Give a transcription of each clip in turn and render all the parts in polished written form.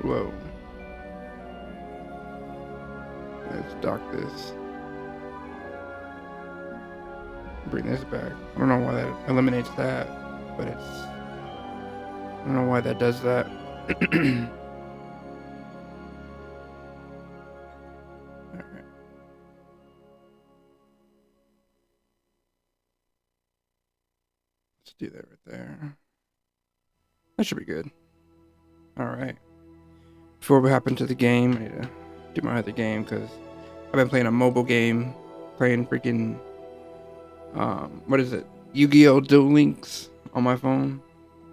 Whoa. Let's dock this. Bring this back. I don't know why that eliminates that, but I don't know why that does that. Alright. Let's do that right there. That should be good. Alright. Before we hop into the game, I need to do my other game because I've been playing a mobile game, playing freaking what is it? Yu-Gi-Oh! Duel Links on my phone.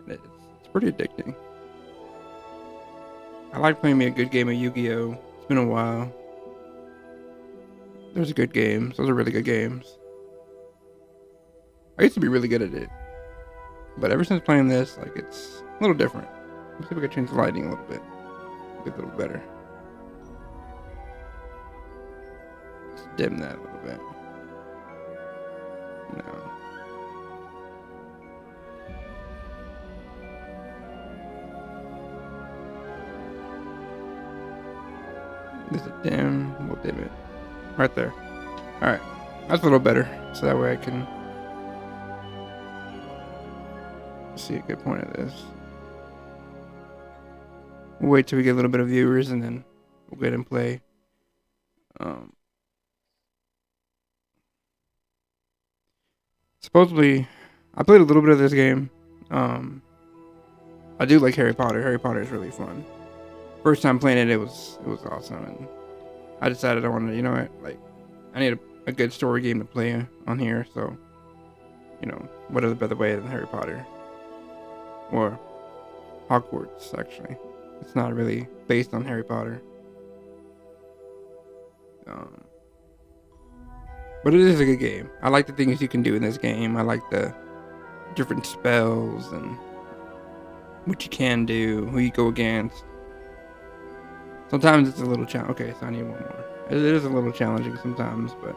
It's pretty addicting. I like playing me a good game of Yu-Gi-Oh! It's been a while. Those are good games. Those are really good games. I used to be really good at it, but ever since playing this, like, it's a little different. Let's see if we can change the lighting a little bit. Get a little better. Let's dim that a little bit. No. There's a dim. We'll dim it. Right there. Alright. That's a little better. So that way I can see a good point of this. We'll wait till we get a little bit of viewers and then we'll go ahead and play. Supposedly, I played a little bit of this game. I do like Harry Potter. Harry Potter is really fun. First time playing it, it was awesome, and I decided I wanted to, you know what, like, I need a good story game to play on here. So, you know, what other better way than Harry Potter or Hogwarts? Actually, it's not really based on Harry Potter. But it is a good game. I like the things you can do in this game. I like the different spells and what you can do, who you go against. Sometimes it's a little challenging. Okay, so I need one more. It is a little challenging sometimes, but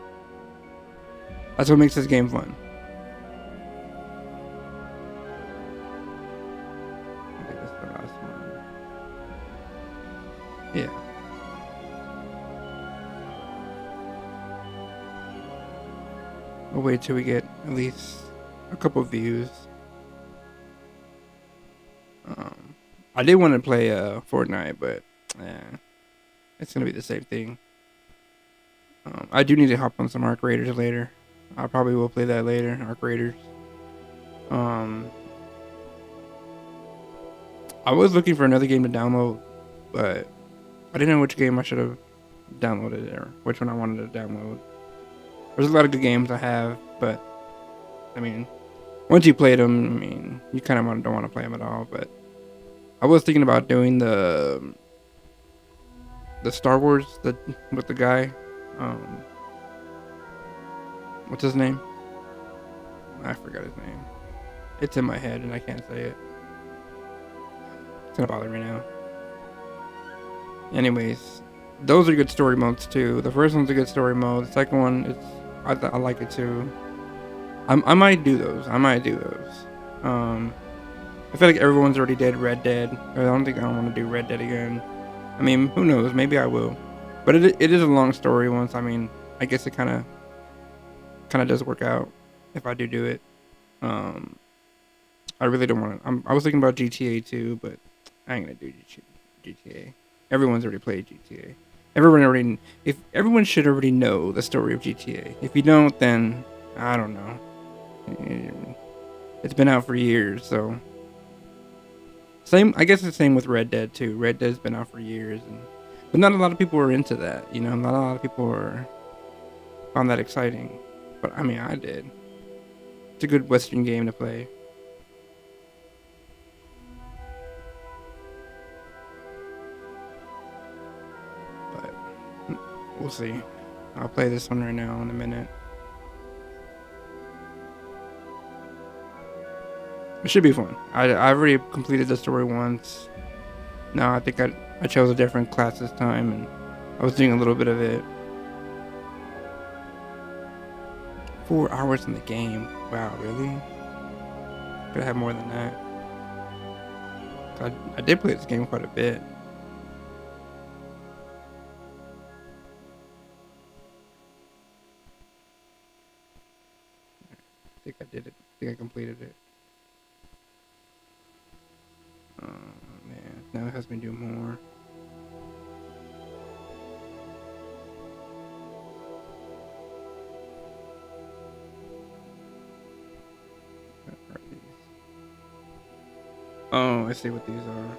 that's what makes this game fun. I think that's the last one. Yeah. We'll wait till we get at least a couple views. I did want to play Fortnite, but it's gonna be the same thing. I do need to hop on some Arc Raiders later. I probably will play that later, Arc Raiders. I was looking for another game to download, but I didn't know which game I should have downloaded or which one I wanted to download. There's a lot of good games I have, but I mean, once you played them, I mean, you kind of don't want to play them at all. But I was thinking about doing the Star Wars with the guy. What's his name? I forgot his name. It's in my head and I can't say it. It's gonna bother me now. Anyways, those are good story modes too. The first one's a good story mode. The second one, I like it too. I might do those. I feel like everyone's already did Red Dead. I don't want to do Red Dead again. I mean, who knows? Maybe I will. But it is a long story once. I mean, I guess it kind of does work out if I do it. I really don't want to. I was thinking about GTA too, but I ain't gonna do GTA. Everyone's already played GTA. Everyone should already know the story of GTA. If you don't, then I don't know. It's been out for years, so same. I guess the same with Red Dead too. Red Dead's been out for years, but not a lot of people are into that. You know, not a lot of people found that exciting. But I mean, I did. It's a good Western game to play. But we'll see. I'll play this one right now in a minute. It should be fun. I've already completed the story once. Now I think I chose a different class this time, and I was doing a little bit of it. 4 hours in the game. Wow, really? Could have had more than that. I did play this game quite a bit. think I did it. I think I completed it. Oh man, now it has me do more. What are these? Oh, I see what these are.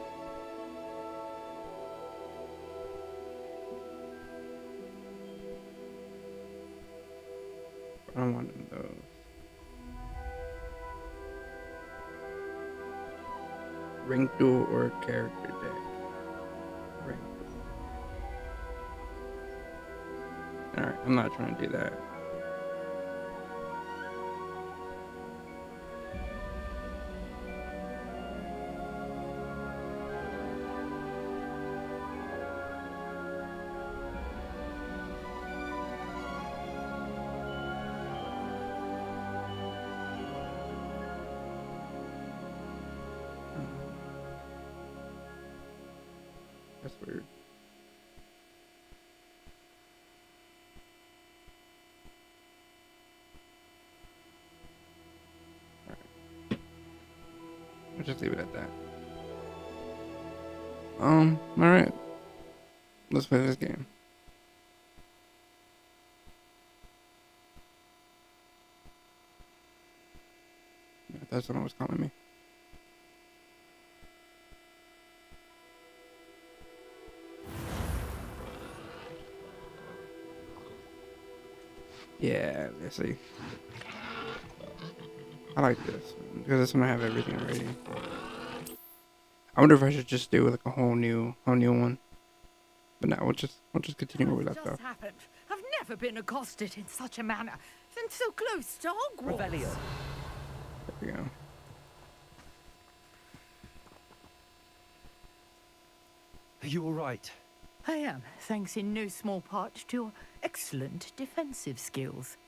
I don't want those. Ring duel or character deck. Ring duel. Alright, I'm not trying to do that. That's weird. Alright. I'll just leave it at that. Alright. Let's play this game. Yeah, that's what I was calling me. Yeah, let's see. I like this because this one I have everything ready. I wonder if I should just do like a whole new one. But no, we'll just continue where we left off. Happened? I've never been accosted in such a manner, and so close to Hogwarts. Revelio. There we go. Are you all right? I am, thanks in no small part to your excellent defensive skills.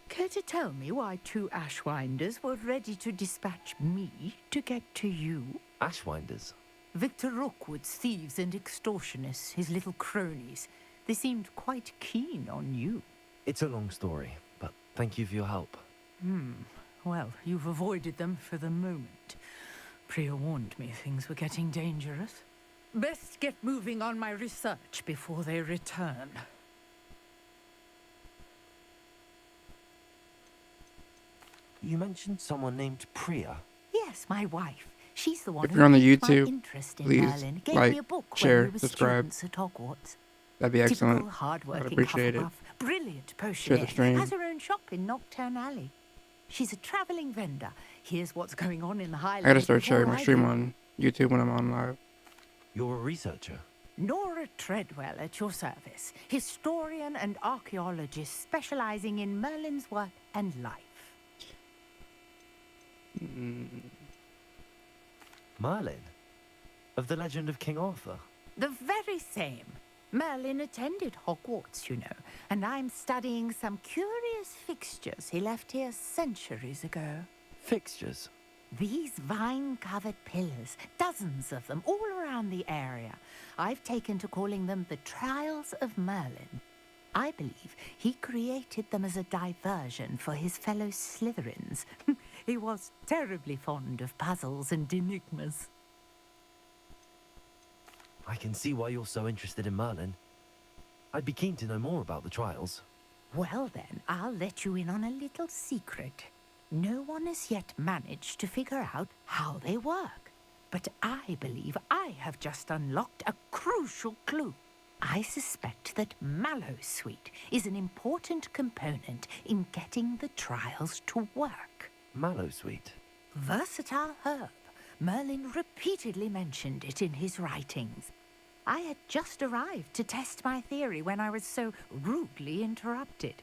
Care to tell me why two Ashwinders were ready to dispatch me to get to you? Ashwinders? Victor Rookwood's thieves and extortionists, his little cronies. They seemed quite keen on you. It's a long story, but thank you for your help. Well, you've avoided them for the moment. Priya warned me things were getting dangerous. Best get moving on my research before they return. You mentioned someone named Priya. Yes, my wife. She's the one If who you're on the piqued my YouTube, interest in please Merlin. Gave like, me a book share, when we were subscribe. students at Hogwarts. That'd be excellent. Typical hard-working I'd appreciate it. Hufflepuff, brilliant Share the potioneer, stream. has her own shop in Knockturn Alley. She's a travelling vendor. Here's what's going on in the Highlands. I gotta start before sharing my I stream do. on YouTube when I'm on live. You're a researcher. Nora Treadwell at your service, historian and archaeologist specializing in Merlin's work and life. Merlin? Of the legend of King Arthur? The very same. Merlin attended Hogwarts, you know, and I'm studying some curious fixtures he left here centuries ago. Fixtures? These vine-covered pillars, dozens of them, all around the area. I've taken to calling them the Trials of Merlin. I believe he created them as a diversion for his fellow Slytherins. He was terribly fond of puzzles and enigmas. I can see why you're so interested in Merlin. I'd be keen to know more about the trials. Well then, I'll let you in on a little secret. No one has yet managed to figure out how they work. But I believe I have just unlocked a crucial clue. I suspect that Mallowsweet is an important component in getting the trials to work. Mallowsweet? Versatile herb. Merlin repeatedly mentioned it in his writings. I had just arrived to test my theory when I was so rudely interrupted.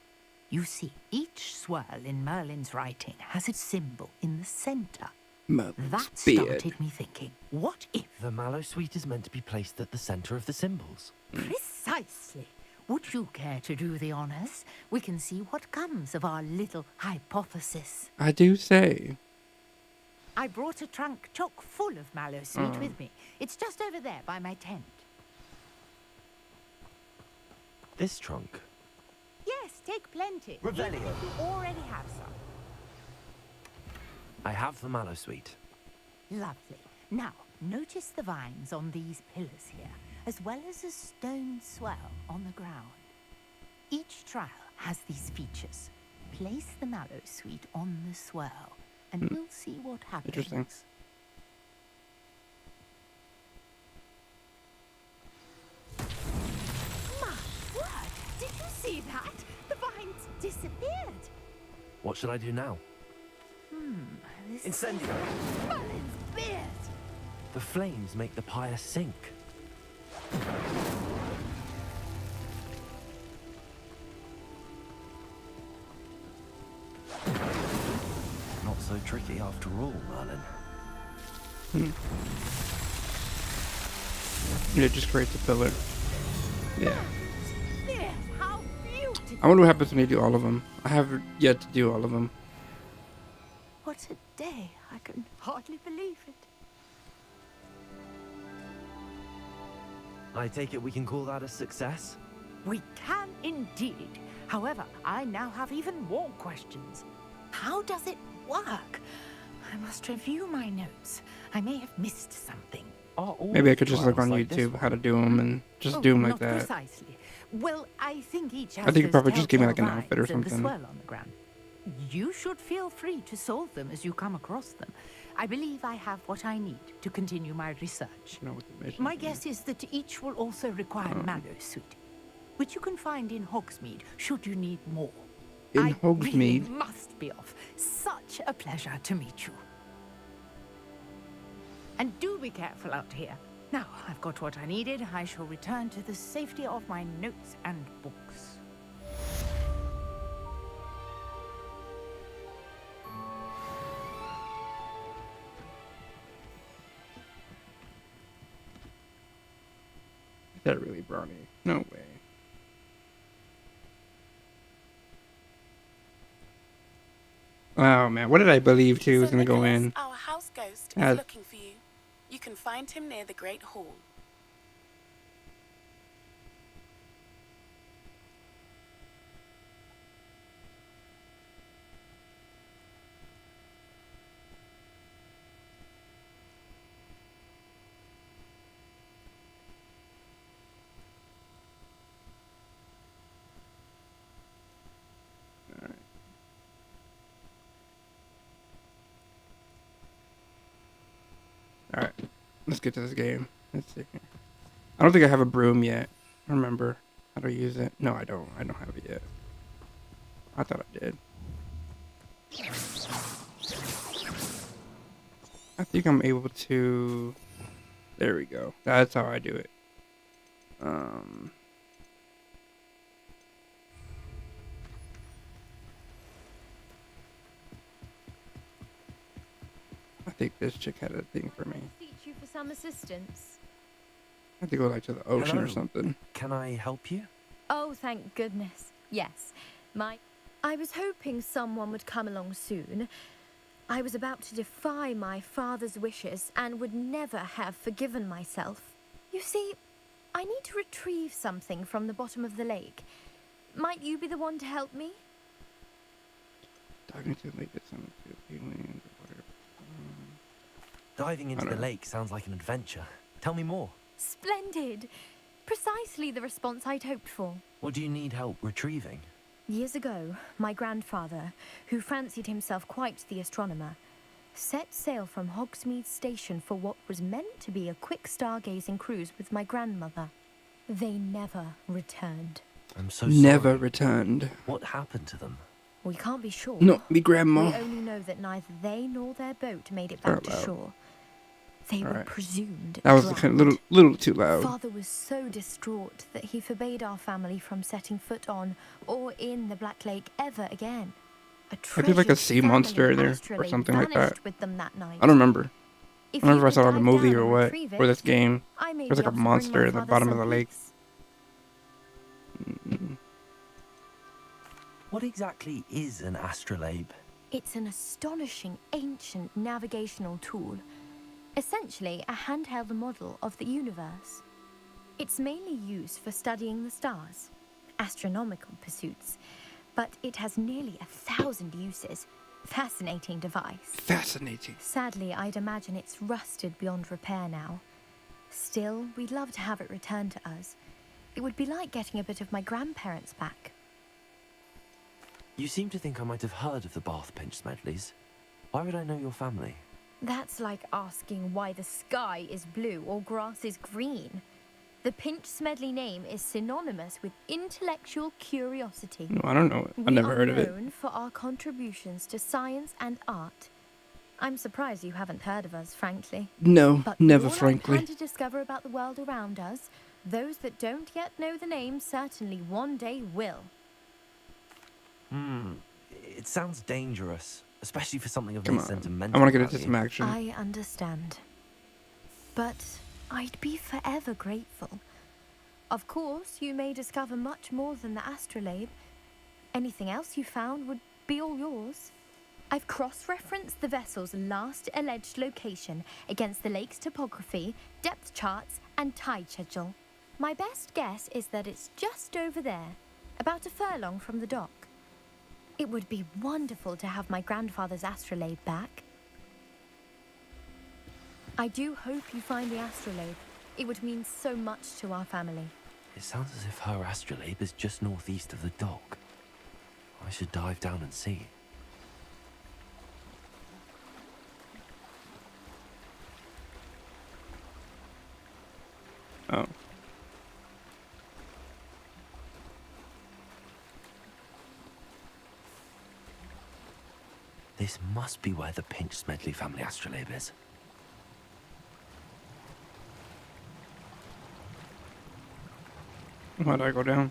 You see, each swirl in Merlin's writing has its symbol in the center. That started me thinking, what if... The Mallowsweet is meant to be placed at the center of the symbols. Precisely. Would you care to do the honors? We can see what comes of our little hypothesis. I do say. I brought a trunk chock full of Mallowsweet with me. It's just over there by my tent. This trunk? Yes, take plenty. Revelio. You already have some. I have the mallow sweet. Lovely. Now, notice the vines on these pillars here, as well as a stone swell on the ground. Each trial has these features. Place the mallow sweet on the swell, and we'll see what happens. Interesting. My word! Did you see that? The vines disappeared. What should I do now? This Incendio! Merlin's beard! The flames make the pyre sink. Not so tricky after all, Merlin. It just creates a pillar. Yeah. Beard, how beautiful! I wonder what happens when you do all of them. I have yet to do all of them. What a day! I can hardly believe it. I take it we can call that a success? We can indeed. However, I now have even more questions. How does it work? I must review my notes. I may have missed something. Are all Maybe I could just look trials on like this YouTube one? how to do them and just do them like not that. Precisely. Well, I think each has I think you those probably just give me like an telltale outfit or vines and the something. swirl on the ground. You should feel free to solve them as you come across them. I believe I have what I need to continue my research. You know what the mission My is. guess is that each will also require mallow sweet, which you can find in Hogsmeade should you need more. In I really Hogsmeade? must be off. Such a pleasure to meet you. And do be careful out here. Now I've got what I needed. I shall return to the safety of my notes and books. Is that really Brawny? No way. Oh man, what did I believe too was Sir gonna go Nicholas, in? Our house ghost Uh, is looking for you. You can find him near the Great Hall. Alright, let's get to this game. Let's see. I don't think I have a broom yet. Remember how to use it? No, I don't. I don't have it yet. I thought I did. I think I'm able to... There we go. That's how I do it. I think this chick had a thing for me. Seek you for some assistance. I have to go like to the ocean or Hello. something. Can I help you? Oh, thank goodness. Yes. I was hoping someone would come along soon. I was about to defy my father's wishes and would never have forgiven myself. You see, I need to retrieve something from the bottom of the lake. Might you be the one to help me? Diving into the lake at some feeling water. Diving into I the don't know. lake sounds like an adventure. Tell me more. Splendid! Precisely the response I'd hoped for. What do you need help retrieving? Years ago, my grandfather, who fancied himself quite the astronomer, set sail from Hogsmeade Station for what was meant to be a quick stargazing cruise with my grandmother. They never returned. I'm so Never sorry. returned. What happened to them? We can't be sure. No, me We grandma. only know that neither they nor their boat made it Sorry back to about- shore. They were Alright. presumed That was drowned. a little too loud. Father was so distraught that he forbade our family from setting foot on or in the Black Lake ever again. A Could be like a treasured sea monster in family there or astrolabe something like that. vanished with them that night. I don't remember. If I don't remember you if I saw it could on the dive movie down or and what. retrieve Or it, this game. I may There's like be a able to bring monster my at the father bottom of some the lake. peace. What exactly is an astrolabe? It's an astonishing ancient navigational tool, essentially a handheld model of the universe. It's mainly used for studying the stars, astronomical pursuits, but it has nearly 1,000 uses. Fascinating device. Fascinating. Sadly, I'd imagine it's rusted beyond repair now. Still, we'd love to have it returned to us. It would be like getting a bit of my grandparents back. You seem to think I might have heard of the Bath Pinch Smedleys. Why would I know your family? That's like asking why the sky is blue or grass is green. The Pinch Smedley name is synonymous with intellectual curiosity. No, I don't know it. I've never heard of We it. are known for our contributions to science and art. I'm surprised you haven't heard of us, frankly. No, But never, all I frankly. plan to discover about the world around us, those that don't yet know the name certainly one day will. It sounds dangerous, especially for something of Come this on. sentimental I want to get into value. some action. I understand. But I'd be forever grateful. Of course, you may discover much more than the astrolabe. Anything else you found would be all yours. I've cross-referenced the vessel's last alleged location against the lake's topography, depth charts, and tide schedule. My best guess is that it's just over there, about a furlong from the dock. It would be wonderful to have my grandfather's astrolabe back. I do hope you find the astrolabe. It would mean so much to our family. It sounds as if her astrolabe is just northeast of the dock. I should dive down and see. Oh. This must be where the Pinch Smedley family astrolabe is. Why'd I go down?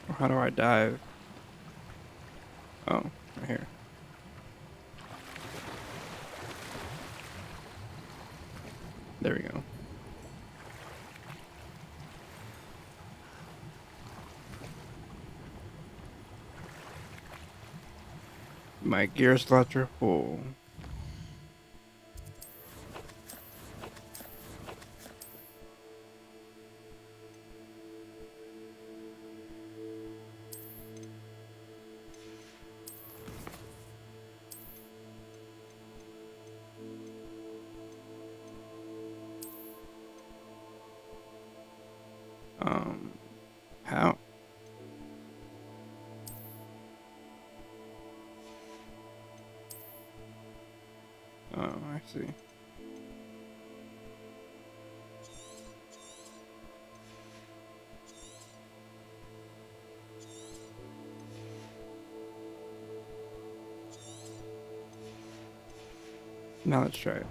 Or how do I dive? Oh, right here. There we go. My gear slots are full. How? Oh, I see. Now let's try it.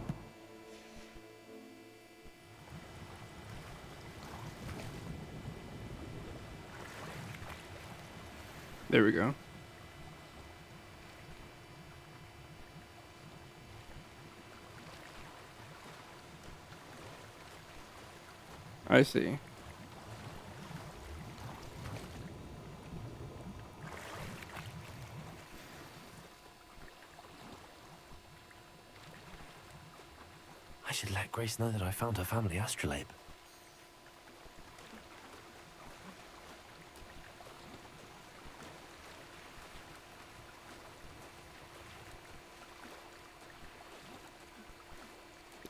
There we go. I see. I should let Grace know that I found her family astrolabe.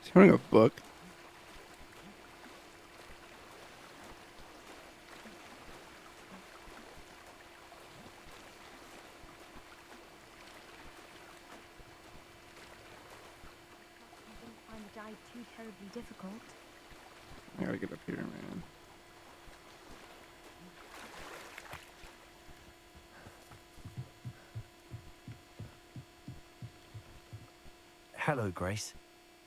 He's holding a book. I didn't find the dive too terribly difficult. I gotta get up here, man. Hello, Grace.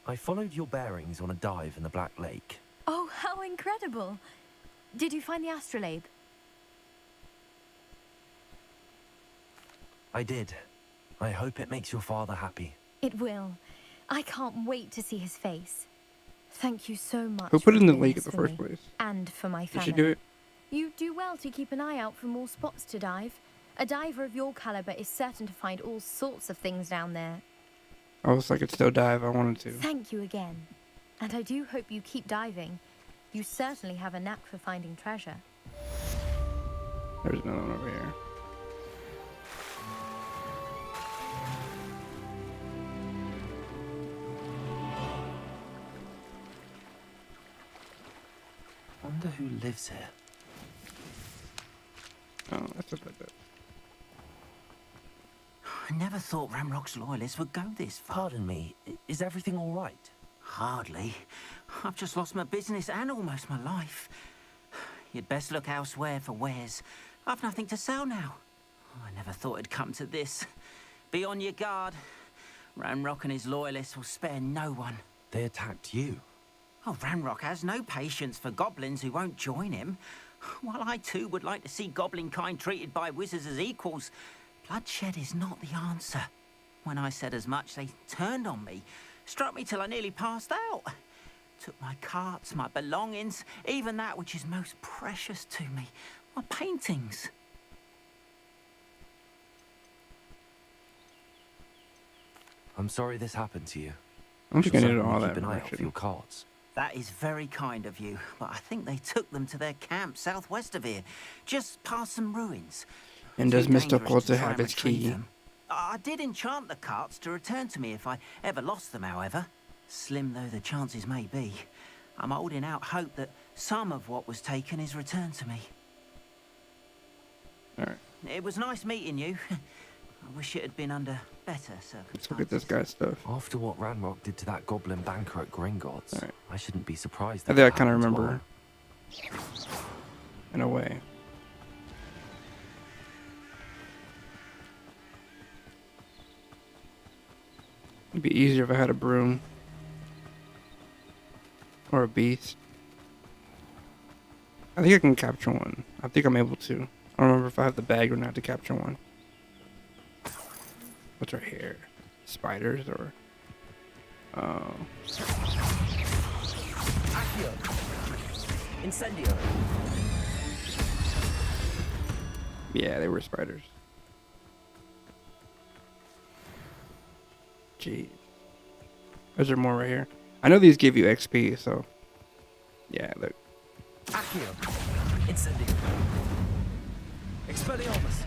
I followed your bearings on a dive in the Black Lake. Oh, how incredible! Did you find the astrolabe? I did. I hope it makes your father happy. It will. I can't wait to see his face. Thank you so much. Who put it for in the doing lake this in the for first me, place? and for my Did family. she do it? You do well to keep an eye out for more spots to dive. A diver of your caliber is certain to find all sorts of things down there. I was like, I could still dive. I wanted to. Thank you again. And I do hope you keep diving. You certainly have a knack for finding treasure. There's another one over here. Wonder who lives here. Oh, that's what that. I never thought Ramrock's loyalists would go this far. Pardon me, is everything all right? Hardly. I've just lost my business and almost my life. You'd best look elsewhere for wares. I've nothing to sell now. I never thought it'd come to this. Be on your guard. Ramrock and his loyalists will spare no one. They attacked you. Oh, Ramrock has no patience for goblins who won't join him. While I too would like to see goblin kind treated by wizards as equals, bloodshed is not the answer. When I said as much, they turned on me, struck me till I nearly passed out. Took my carts, my belongings, even that which is most precious to me, my paintings. I'm sorry this happened to you. I don't think I Shall needed certainly all that keep an eye out for information. your cards. That is very kind of you, but I think they took them to their camp southwest of here, just past some ruins. And does Too Mr. dangerous Potter to try have and his retrieve key? them. I did enchant the carts to return to me if I ever lost them, however. Slim though the chances may be, I'm holding out hope that some of what was taken is returned to me. Alright, It was nice meeting you. I wish it had been under better circumstances. let's look at this guy's stuff. After what Ranrock did to that goblin banker at Gringotts, Alright. I shouldn't be surprised. I that think I it kind of happened to remember. In a way. It'd be easier if I had a broom. Or a beast. I think I can capture one. I think I'm able to. I don't remember if I have the bag or not to capture one. What's right here? Spiders or... Oh. Accio! Incendio! Yeah, they were spiders. Jeez. Is there more right here? I know these give you XP, so... Yeah, look. Accio! Incendio! Expelliarmus!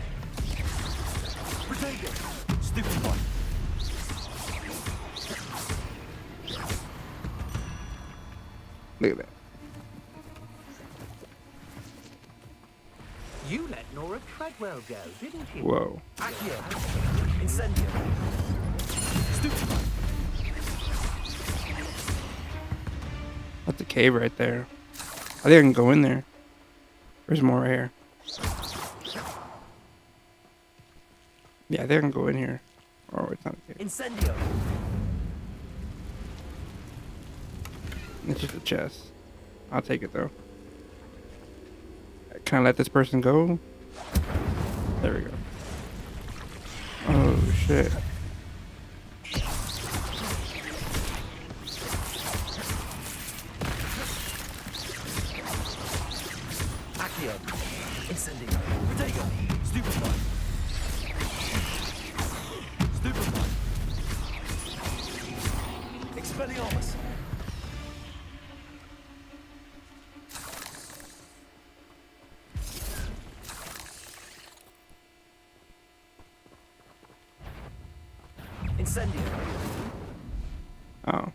Protego! Stupefy! Look at that. You let Nora Treadwell go, didn't you? Whoa. Accio! Incendio! Stupefy! That's a cave right there. I think I can go in there. There's more right here. Yeah, I think I can go in here. Oh, it's not a cave. Incendio! It's just a chest. I'll take it though. Can I let this person go? There we go. Oh shit. Accio! Incendio! Protego! Stupefy! Stupefy! Expelliarmus! Incendio! Oh.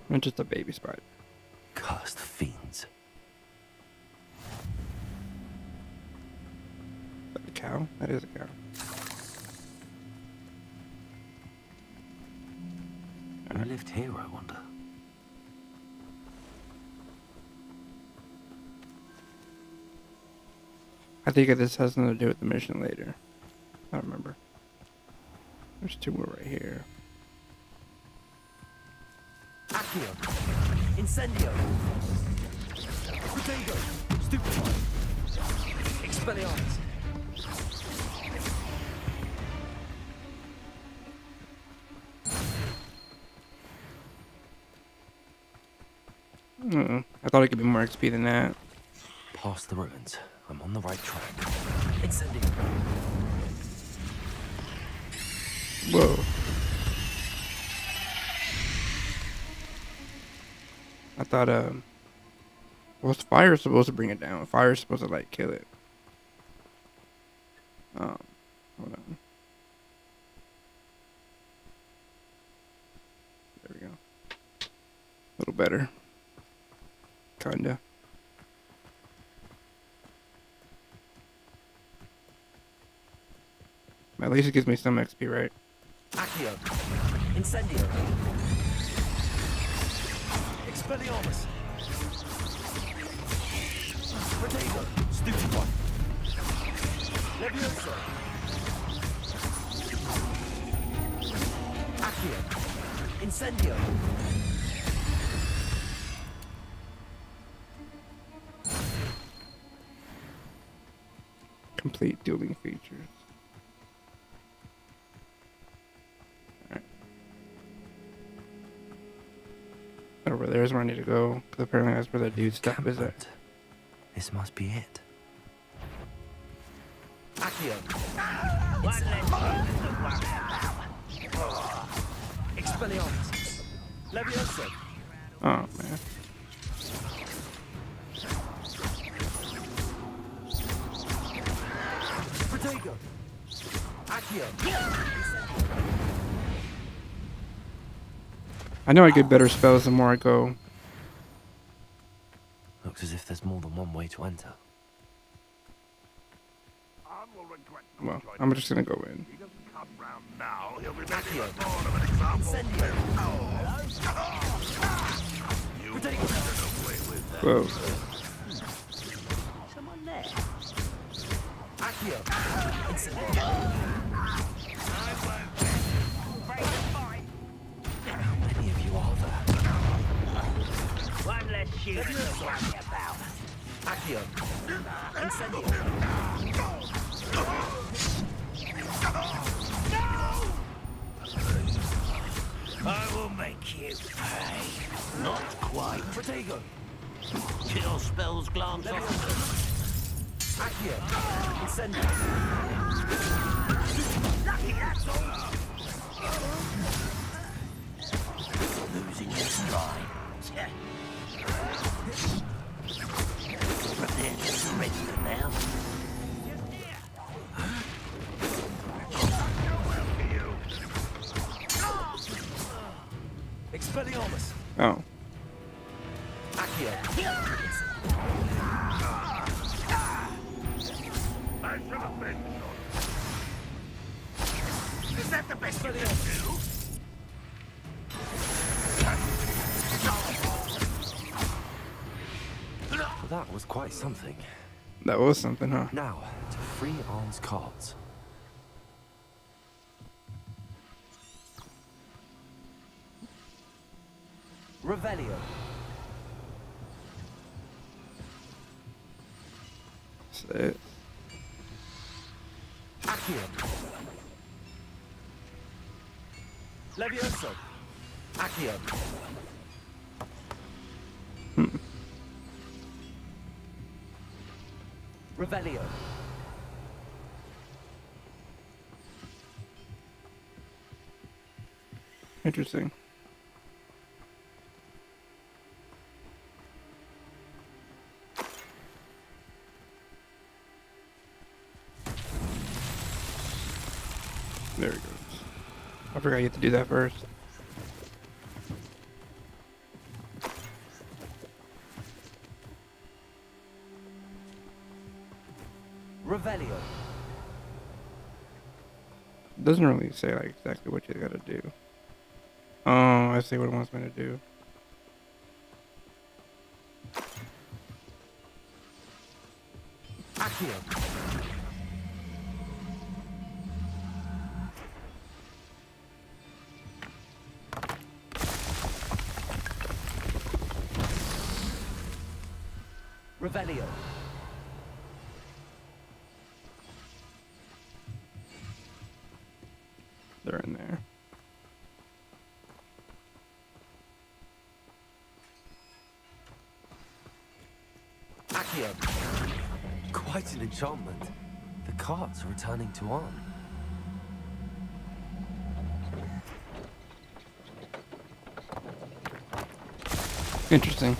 I'm just a baby spider. Cursed fiends. Is that a cow? That is a cow. Who lived here, I wonder? I think this has something to do with the mission later. I don't remember. There's two more right here. Accio! Incendio! Protego! Stupefy! Expelliarmus! I thought it could be more XP than that. Past the ruins. I'm on the right track. Incendio! Whoa. I thought, was fire supposed to bring it down? Fire is supposed to, like, kill it. Hold on. There we go. A little better. Kinda. At least it gives me some XP, right? Accio. Incendio. Expelliarmus. Protego. Stupid one. Levioso. Accio. Incendio. Complete dueling features. Over there's where I need to go, because apparently that's where that dude's stuff is at. Encampment. This must be it. Accio. Expelliarmus. Levioso. Oh, man. Protego. Accio. I know I get better spells the more I go. Looks as if there's more than one way to enter. Well, I'm just gonna go in. Accio. Incendio. Protego. Whoa. Someone there. Accio. Incendio. How many of you are there? One less shooter to worry about. Accio. Incendio. I will make you pay. Not quite. Protego. Chill spells glance off. Accio. Incendio. Lucky that's all. Losing your stride. But they're just ready now. Expelliarmus. Oh. Accio. Is that the best you can do? Well, that was quite something. That was something, huh? Now, to free Arn's cards. Revelio. That's it. Accio. Levioso. Accio. Revelio. Interesting. There it goes. I forgot you have to do that first. Revelio. Doesn't really say like exactly what you gotta do. Oh, I see what it wants me to do. Accio. Revelio. They're in there. Accio. Quite an enchantment. The cards are returning to Arn. Interesting.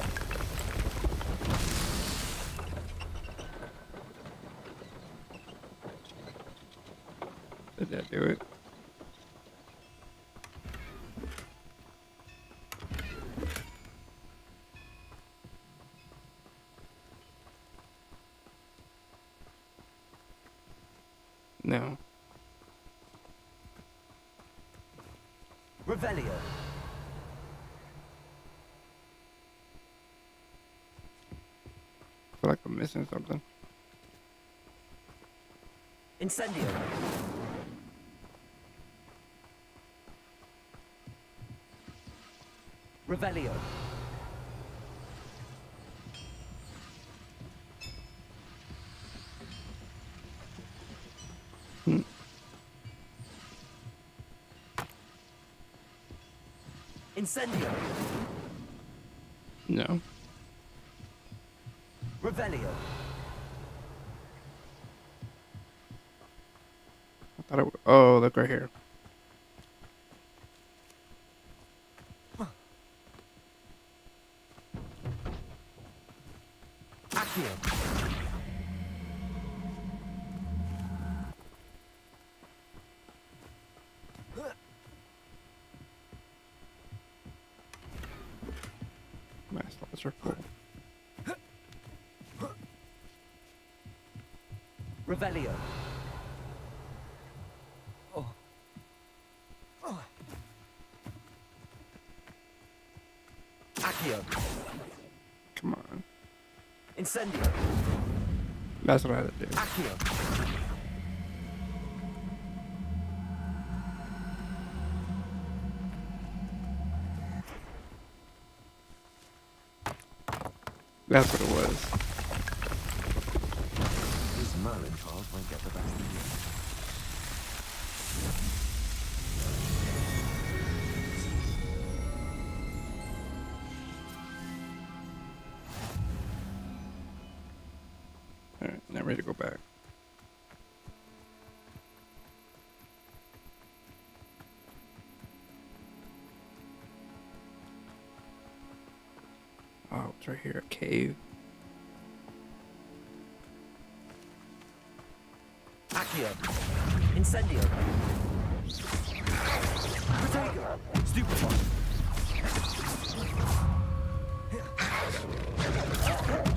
Did that do it? No. Revelio. I feel like I'm missing something. Incendio. Revelio. Hmm. Incendio. No. Revelio. I thought it would. Oh, look right here. Accio. My slots are full. Revelio. Accio. Come on. Incendio. That's what I had to do. Accio. That's what it was. This Merlin card won't get the best of you. Alright, now ready to go back. Oh, it's right here, a cave. Accio. Incendio. Protego. Stupefy.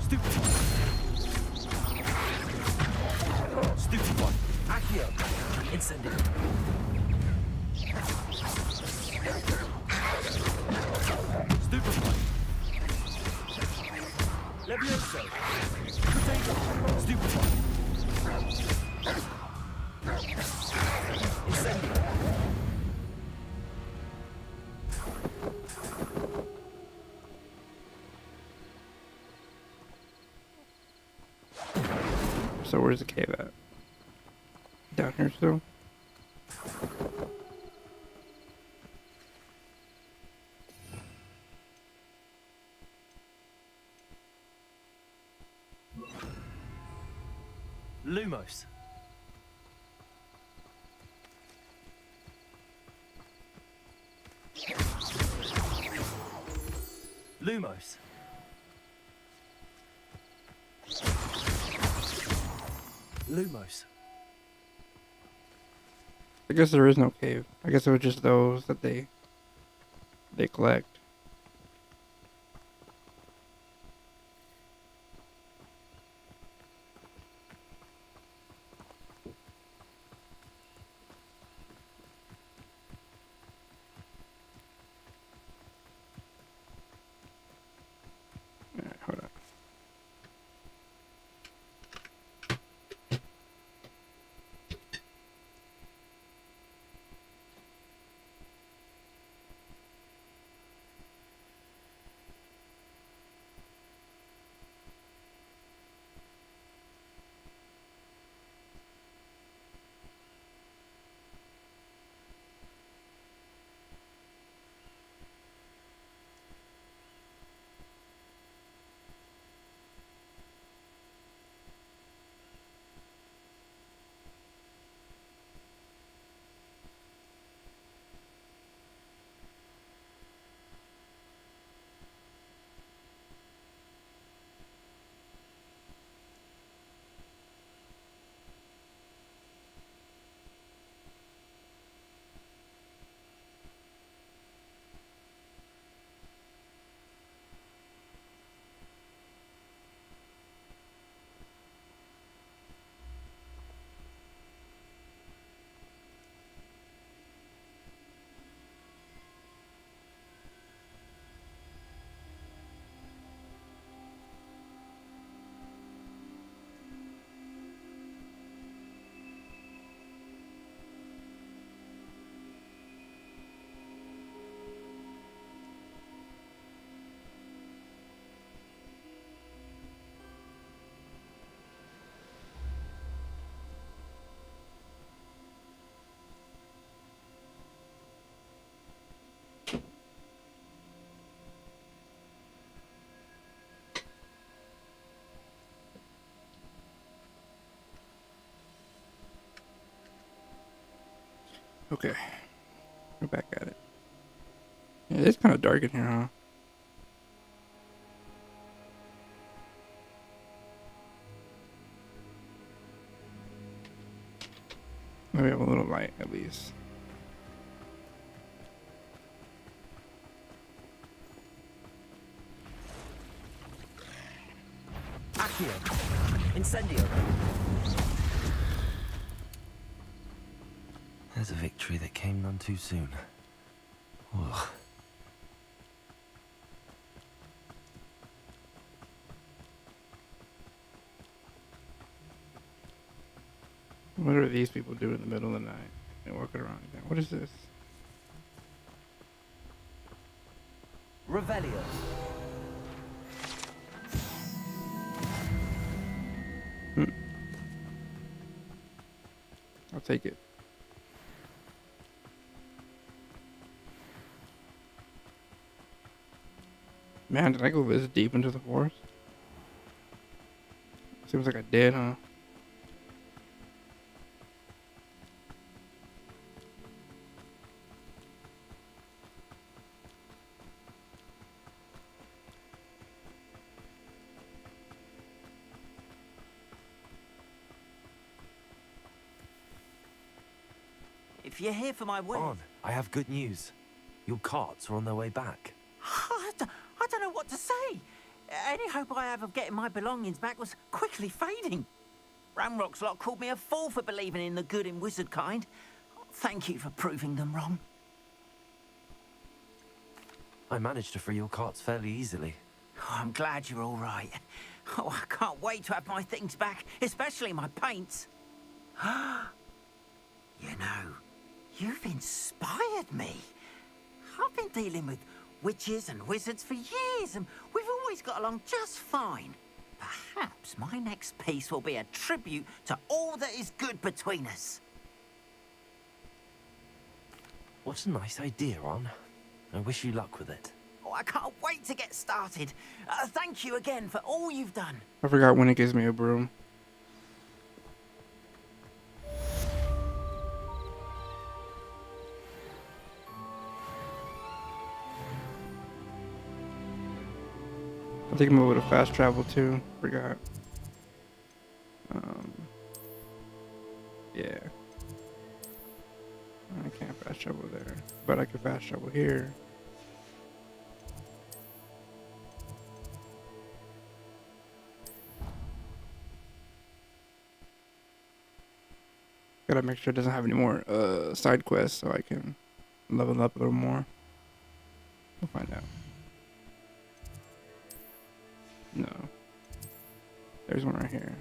Stupefy. Stupefy. Accio. Incendio. Stupefy. Levioso. Protego. Stupefy. Incendio. So where's the cave at? Down here still? Lumos. Lumos. Lumos. I guess there is no cave. I guess it was just those that they collect. Alright, hold on. Okay. We're back at it. Yeah, it's kind of dark in here, huh? Maybe have a little light at least. Accio! Incendio! There's a victory that came none too soon. Ugh. What are these people doing in the middle of the night? They're walking around again. What is this? Revelio! I'll take it. Man, did I go this deep into the forest? Seems like I did, huh? If you're here for my wedding... On, I have good news. Your carts are on their way back. I don't know what to say. Any hope I have of getting my belongings back was quickly fading. Ramrock's lot called me a fool for believing in the good in wizard kind. Thank you for proving them wrong. I managed to free your carts fairly easily. Oh, I'm glad you're all right. Oh, I can't wait to have my things back, especially my paints. You know, you've inspired me. I've been dealing with witches and wizards for years, and we've always got along just fine. Perhaps my next piece will be a tribute to all that is good between us. What a nice idea, Ron. I wish you luck with it. Oh, I can't wait to get started. Thank you again for all you've done. I forgot when it gives me a broom. I think I'm able to fast travel too. Forgot. Yeah. I can't fast travel there, but I can fast travel here. Gotta make sure it doesn't have any more side quests so I can level up a little more. We'll find out. No. There's one right here.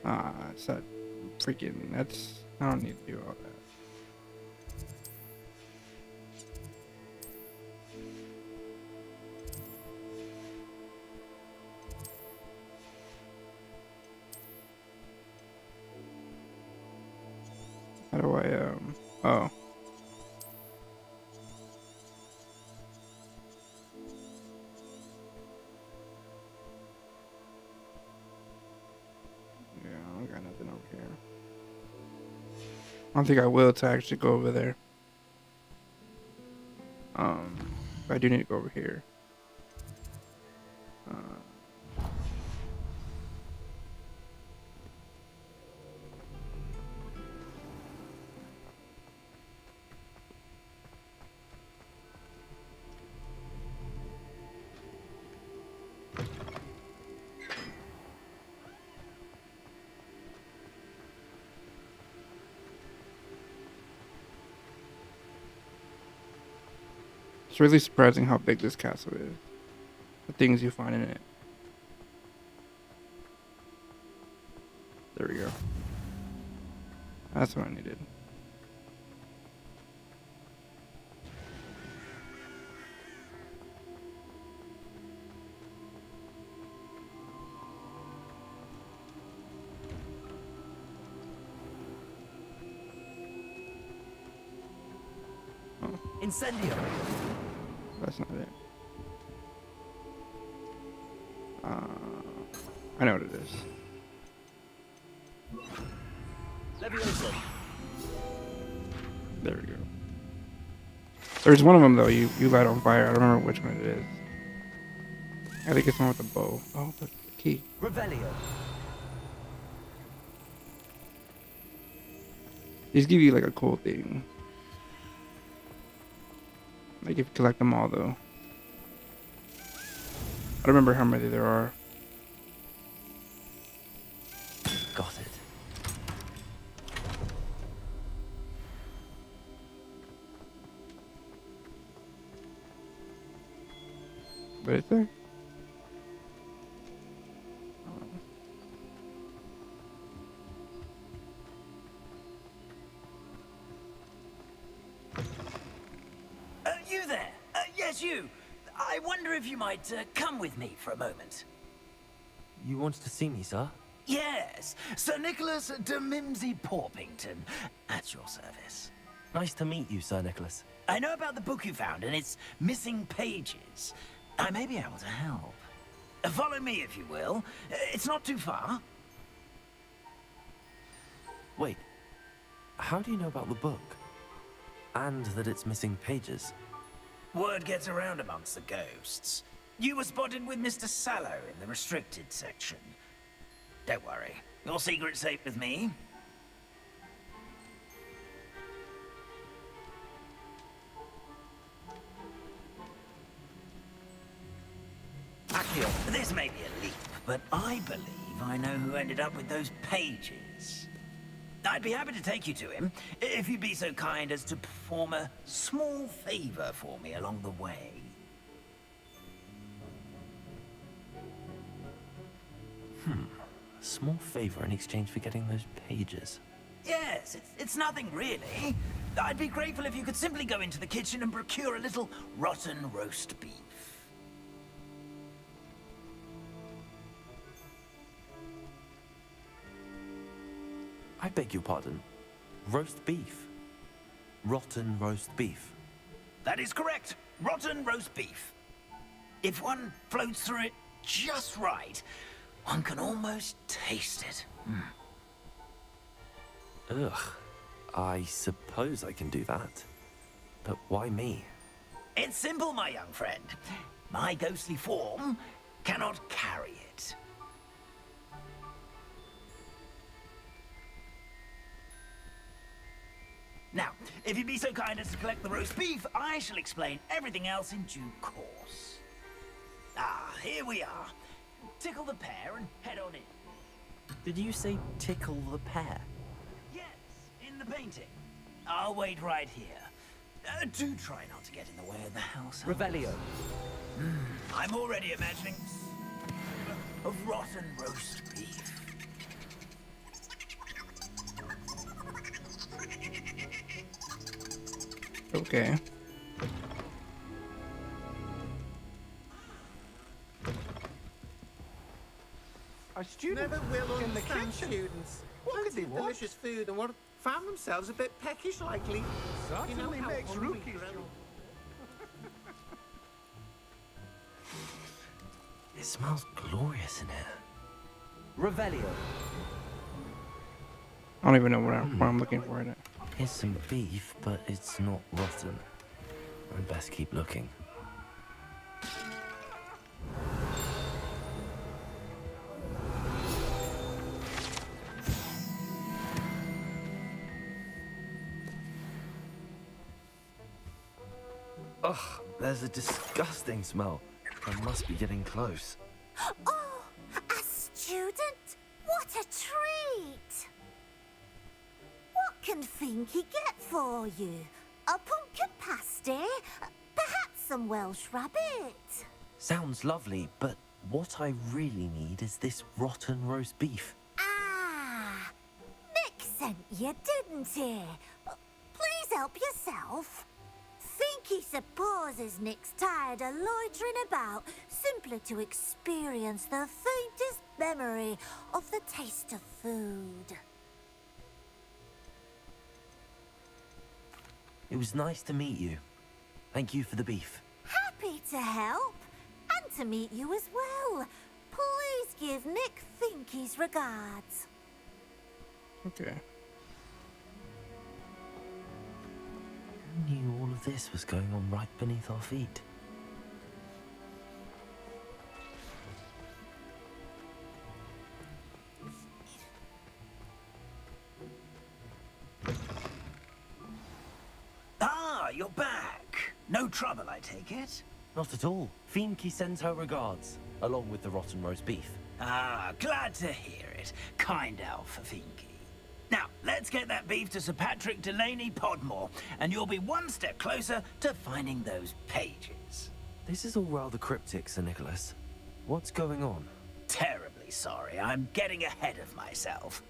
Ah, it's that freaking, that's, I don't need to do all that. How do I, oh. Yeah, I don't got nothing over here. I don't think I will to actually go over there. But I do need to go over here. It's really surprising how big this castle is. The things you find in it. There we go. That's what I needed. Incendio! That's not it. I know what it is. Levioso! There we go. There's one of them though. You light on fire. I don't remember which one it is. I think it's one with the bow. Oh, the key. Revelio. These give you like a cool thing. Like if you collect them all though. I don't remember how many there are. Got it. But it's there. You there? Yes, you. I wonder if you might come with me for a moment. You wanted to see me, sir? Yes, Sir Nicholas de Mimsy Porpington, at your service. Nice to meet you, Sir Nicholas. I know about the book you found and its missing pages. I may be able to help. Follow me, if you will. It's not too far. Wait, how do you know about the book? And that it's missing pages? Word gets around amongst the ghosts. You were spotted with Mr. Sallow in the restricted section. Don't worry, your secret's safe with me. Accio. This may be a leap, but I believe I know who ended up with those pages. I'd be happy to take you to him, if you'd be so kind as to perform a small favor for me along the way. A small favor in exchange for getting those pages. Yes, it's nothing really. I'd be grateful if you could simply go into the kitchen and procure a little rotten roast beef. I beg your pardon. Roast beef. Rotten roast beef. That is correct. Rotten roast beef. If one floats through it just right, one can almost taste it. Ugh. I suppose I can do that. But why me? It's simple, my young friend. My ghostly form cannot carry it. Now, if you'd be so kind as to collect the roast beef, I shall explain everything else in due course. Ah, here we are. Tickle the pear and head on in. Did you say tickle the pear? Yes, in the painting. I'll wait right here. Do try not to get in the way of the house. Revelio. I'm already imagining of rotten roast beef. Okay. Our students Never will in the understand kitchen. students. What could they Fancy want? delicious food and what found themselves a bit peckish likely. Certainly how makes hungry rookies grow. jump. It smells glorious in here. Revelio. I don't even know what I'm looking for in it. Here's some beef, but it's not rotten. I'd best keep looking. Ugh, there's a disgusting smell. I must be getting close. Oh, a student? What a treat! What can Finky get for you? A pumpkin pasty? Perhaps some Welsh rabbit? Sounds lovely, but what I really need is this rotten roast beef. Ah, Nick sent you, didn't he? Please help yourself. Finky supposes Nick's tired of loitering about simply to experience the faintest memory of the taste of food. It was nice to meet you. Thank you for the beef. Happy to help, and to meet you as well. Please give Nick Finky's regards. Okay. Who knew all of this was going on right beneath our feet? Ah, you're back. No trouble, I take it? Not at all. Fienke sends her regards, along with the rotten roast beef. Ah, glad to hear it. Kind elf for Finky. Now, let's get that beef to Sir Patrick Delaney Podmore, and you'll be one step closer to finding those pages. This is all rather cryptic, Sir Nicholas. What's going on? Terribly sorry, I'm getting ahead of myself.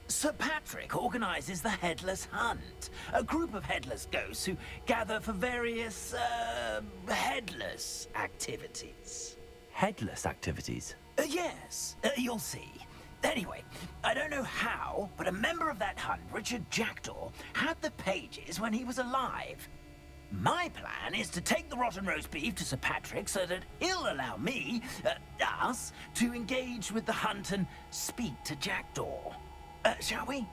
Sir Patrick organizes the Headless Hunt, a group of headless ghosts who gather for various, headless activities. Headless activities? Yes, you'll see. Anyway, I don't know how, but a member of that hunt, Richard Jackdaw, had the pages when he was alive. My plan is to take the rotten roast beef to Sir Patrick so that he'll allow me, us, to engage with the hunt and speak to Jackdaw. Shall we?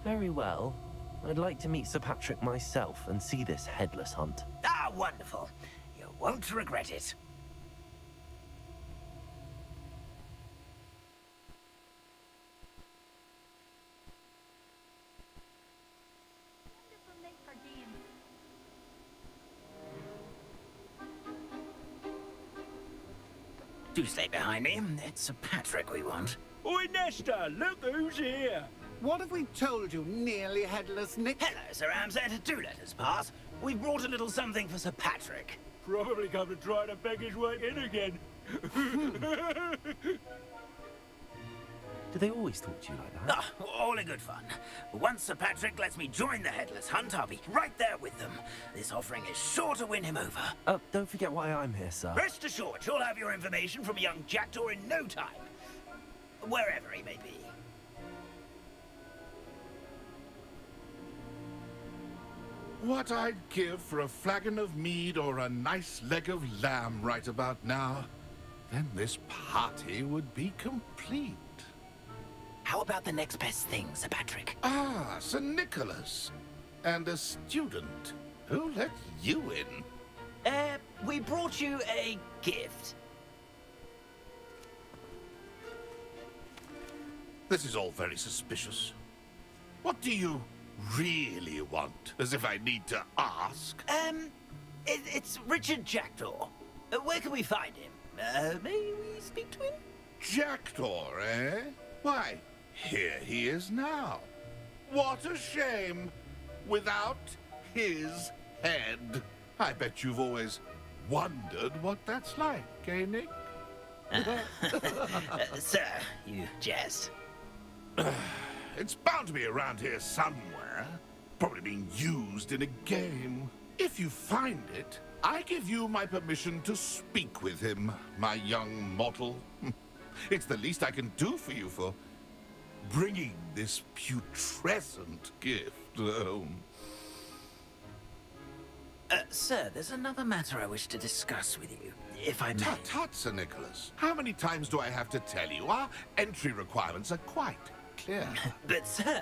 Very well. I'd like to meet Sir Patrick myself and see this headless hunt. Ah, wonderful. You won't regret it. Do stay behind me. It's Sir Patrick we want. Oi, Nesta, look who's here. What have we told you, nearly headless Nick? Hello, Sir Amset. Do let us pass. We've brought a little something for Sir Patrick. Probably come to try to beg his way in again. Do they always talk to you like that? Ah, all in good fun. Once Sir Patrick lets me join the Headless Hunt, I'll be right there with them. This offering is sure to win him over. Don't forget why I'm here, sir. Rest assured, you'll have your information from young Jackdaw in no time. Wherever he may be. What I'd give for a flagon of mead or a nice leg of lamb right about now. Then this party would be complete. How about the next best thing, Sir Patrick? Ah, Sir Nicholas. And a student. Who let you in? We brought you a gift. This is all very suspicious. What do you really want? As if I need to ask. It's Richard Jackdaw. Where can we find him? May we speak to him? Jackdaw, eh? Why, here he is now. What a shame. Without his head. I bet you've always wondered what that's like, eh, Nick? Sir, you jest. It's bound to be around here somewhere. Probably being used in a game. If you find it, I give you my permission to speak with him, my young mortal. It's the least I can do for you for bringing this putrescent gift home. Sir, there's another matter I wish to discuss with you, if I may. Tut, tut, Sir Nicholas. How many times do I have to tell you? Our entry requirements are quite clear. But, sir,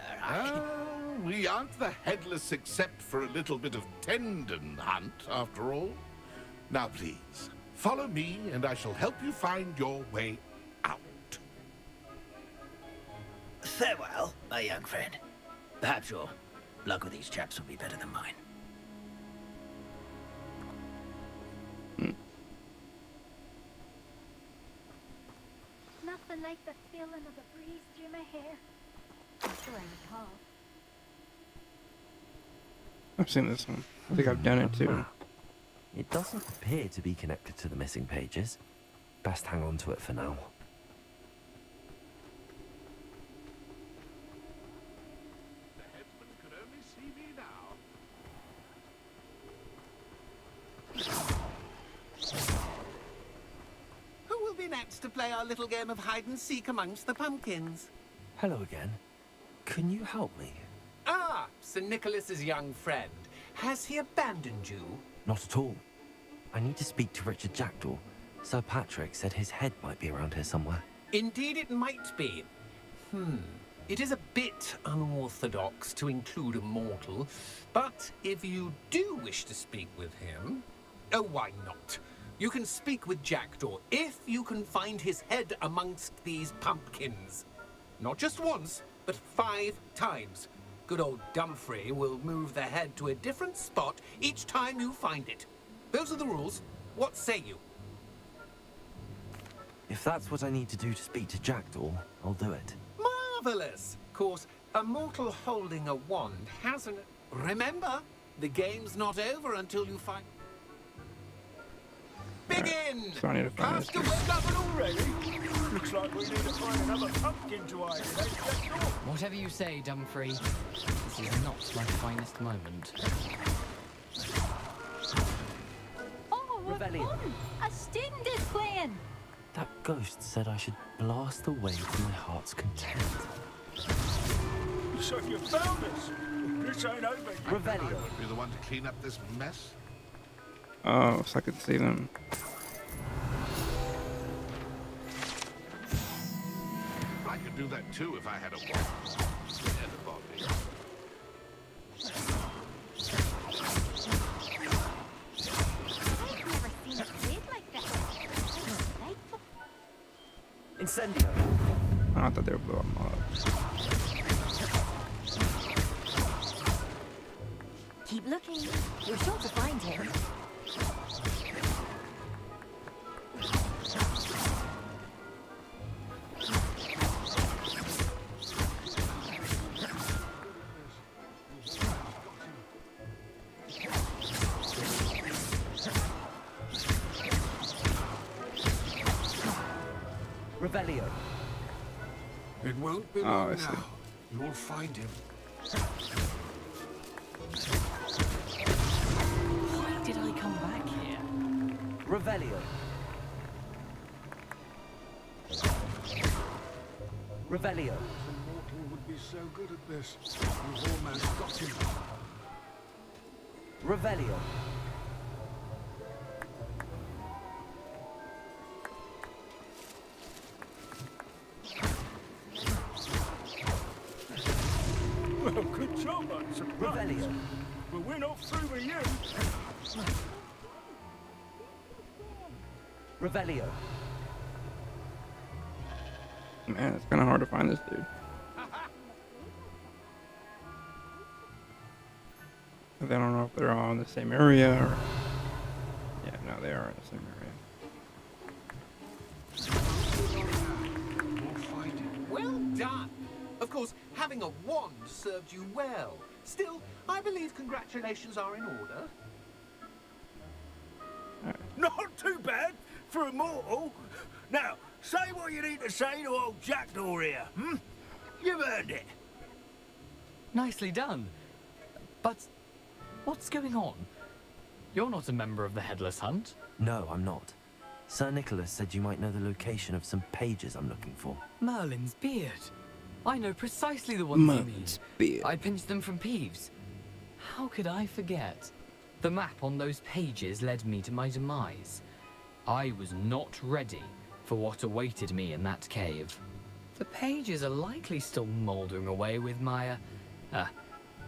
we aren't the headless except for a little bit of tendon hunt, after all. Now, please, follow me, and I shall help you find your way out. Farewell, my young friend. Perhaps your luck with these chaps will be better than mine. Nothing like the feeling of the breeze through my hair. I'm sure I recall. I've seen this one. I think I've done it too. It doesn't appear to be connected to the missing pages. Best hang on to it for now. The headsman could only see me now. Who will be next to play our little game of hide and seek amongst the pumpkins? Hello again. Can you help me? Ah, Sir Nicholas's young friend. Has he abandoned you? Not at all. I need to speak to Richard Jackdaw. Sir Patrick said his head might be around here somewhere. Indeed it might be. It is a bit unorthodox to include a mortal, but if you do wish to speak with him, oh, why not? You can speak with Jackdaw if you can find his head amongst these pumpkins. Not just once, but 5 times. Good old Dumfrey will move the head to a different spot each time you find it. Those are the rules. What say you? If that's what I need to do to speak to Jackdaw, I'll do it. Marvelous! Of course, a mortal holding a wand hasn't... Remember, the game's not over until you find... Begin! So I need to find this. Cast a web level already? Looks like we need to find another pumpkin to hide in, eh, Jackdaw? Whatever you say, Dumfrey. This is not my finest moment. Oh, Rebellion. a stinger's playing. That ghost said I should blast away to my heart's content. So you found us. This ain't over yet. I Revelio. would be the one to clean up this mess. Oh, so I could see them. I could do that too if I had a wand. And a body. I've never seen it played like that. Delightful. Incendio. Oh, I thought they were blowing them up. Keep looking. You're sure to find him. Revelio. It won't be Oh, long I see. now. You'll find him. Why did I come back here? Revelio. Revelio. The mortal would be so good at this. We've almost got him. Revelio. Well, good job, I'm surprised. Revelio. But we're not through with you. Revelio. Man, it's kind of hard to find this dude. I don't know if they're all in the same area or... Yeah, no, they are in the same area. You'll find him. Well done! Of course, having a wand served you well. Still, I believe congratulations are in order. Not too bad for a mortal. Now, say what you need to say to old Jackdaw here, hmm? You've earned it. Nicely done. But what's going on? You're not a member of the Headless Hunt. No, I'm not. Sir Nicholas said you might know the location of some pages I'm looking for. Merlin's beard. I know precisely the ones you mean. Merlin's beard. I pinched them from Peeves. How could I forget? The map on those pages led me to my demise. I was not ready for what awaited me in that cave. The pages are likely still mouldering away with my,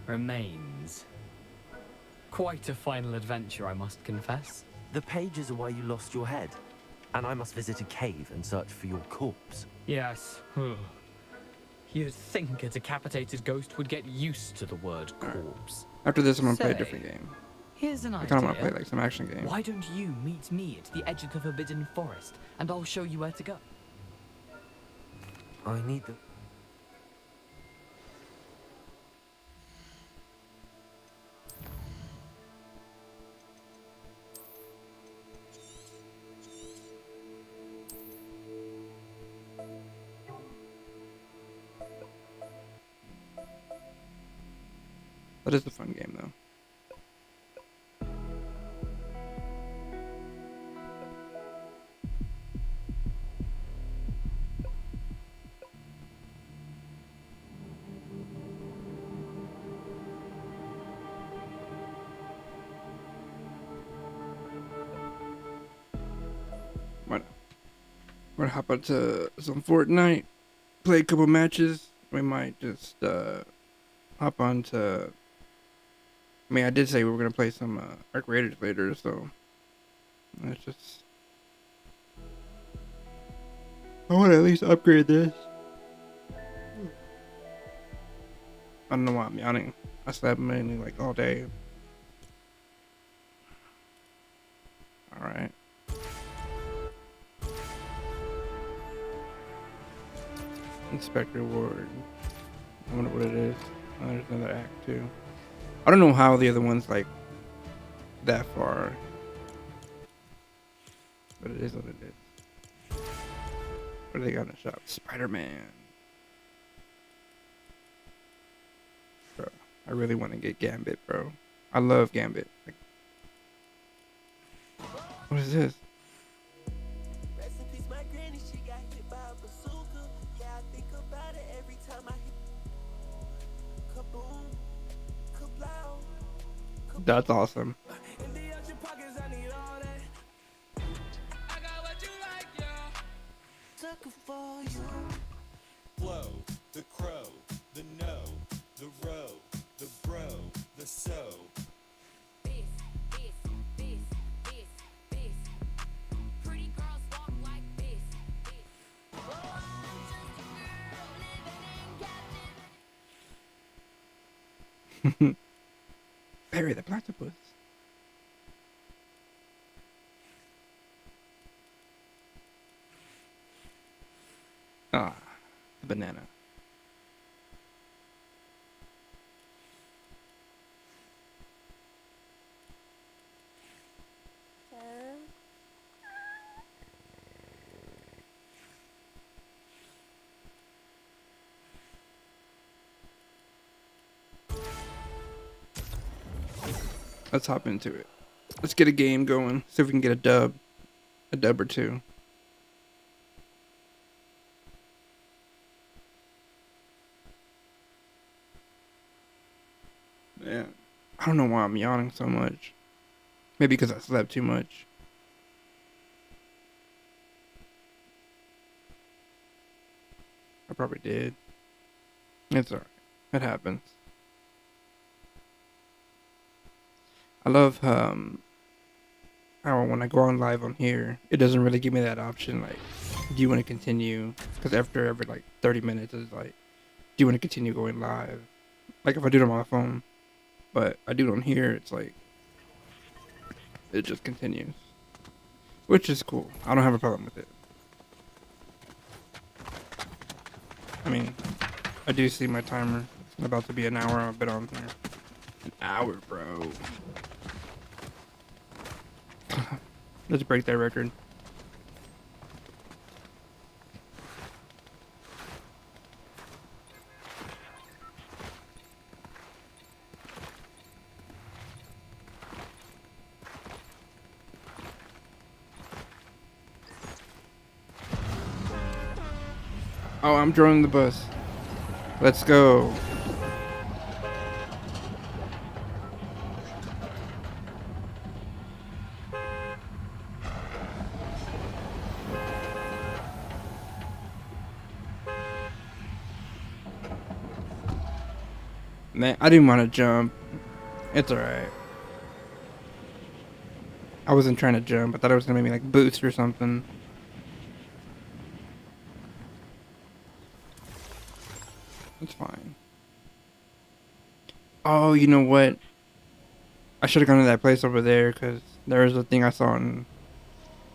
remains. Quite a final adventure, I must confess. The pages are why you lost your head. And I must visit a cave and search for your corpse. Yes. You'd think a decapitated ghost would get used to the word corpse. After this, I'm gonna play a Say, different game. Here's an I idea. kind of want to play like some action game. Why don't you meet me at the edge of the Forbidden Forest, and I'll show you where to go? I need the... That is a fun game, though. Might hop out to some Fortnite, play a couple matches, we might just hop on to. I mean, I did say we were gonna play some Arc Raiders later, so let's just. I want to at least upgrade this. I don't know why I'm yawning. I slept mainly like all day. Alright. Inspector Ward. I wonder what it is. Oh, there's another act too. I don't know how the other one's like that far. But it is what it is. What do they got in the shop? Spider-Man. Bro, I really want to get Gambit, bro. I love Gambit. Like, what is this? That's awesome. Flow, the crow, the no, the row, the bro, the so. Pretty girls walk like this. Barry the platypus. Ah, the banana. Let's hop into it. Let's get a game going. See if we can get a dub or two. Yeah. I don't know why I'm yawning so much. Maybe because I slept too much. I probably did. It's alright. It happens. I love how when I go on live on here, it doesn't really give me that option, like, do you want to continue? Because after every, like, 30 minutes, it's like, do you want to continue going live? Like, if I do it on my phone. But I do it on here, it's like, it just continues. Which is cool. I don't have a problem with it. I mean, I do see my timer. It's about to be an hour. I've been on here. An hour, bro. Let's break that record. Oh, I'm joining the bus. Let's go. Man, I didn't want to jump. It's alright. I wasn't trying to jump. I thought it was going to make me like boost or something. It's fine. Oh, you know what? I should have gone to that place over there because there was a thing I saw in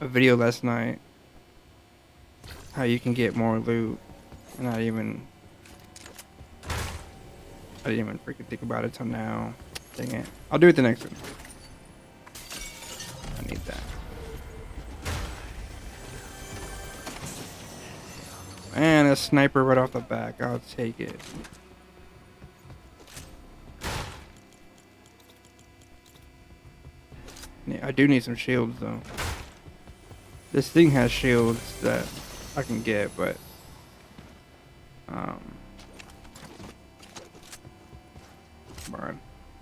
a video last night. How you can get more loot. And I didn't even freaking think about it till now. Dang it. I'll do it the next one. I need that. And a sniper right off the back. I'll take it. Yeah, I do need some shields though. This thing has shields that I can get, but come on.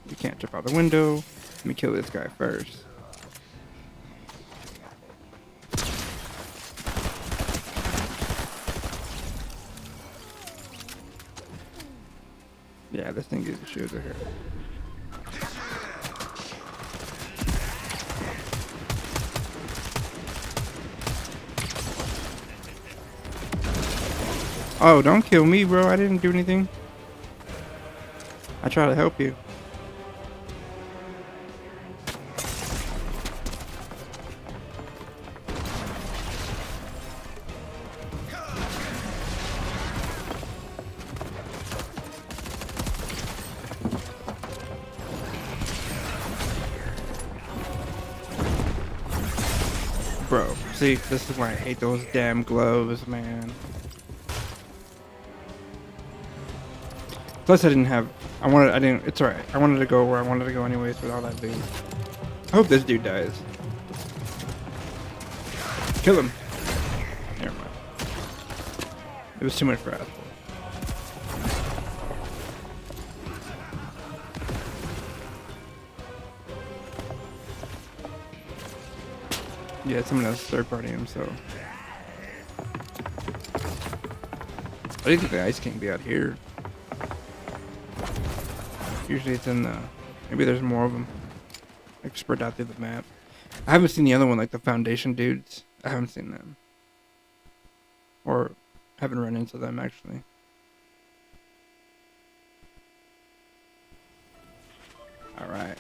You can't jump out the window. Let me kill this guy first. Yeah, this thing gives you shields right here. Oh, don't kill me, bro. I didn't do anything. I try to help you. Bro, see, this is why I hate those damn gloves, man. Plus, I didn't, it's alright. I wanted to go where I wanted to go anyways with all that loot. I hope this dude dies. Kill him. Never mind. It was too much for us. Yeah, someone else third party him, so. I didn't think the Ice King be out here. Usually it's in the, maybe there's more of them, like spread out through the map. I haven't seen the other one, like the Foundation dudes. I haven't seen them, or haven't run into them actually. All right.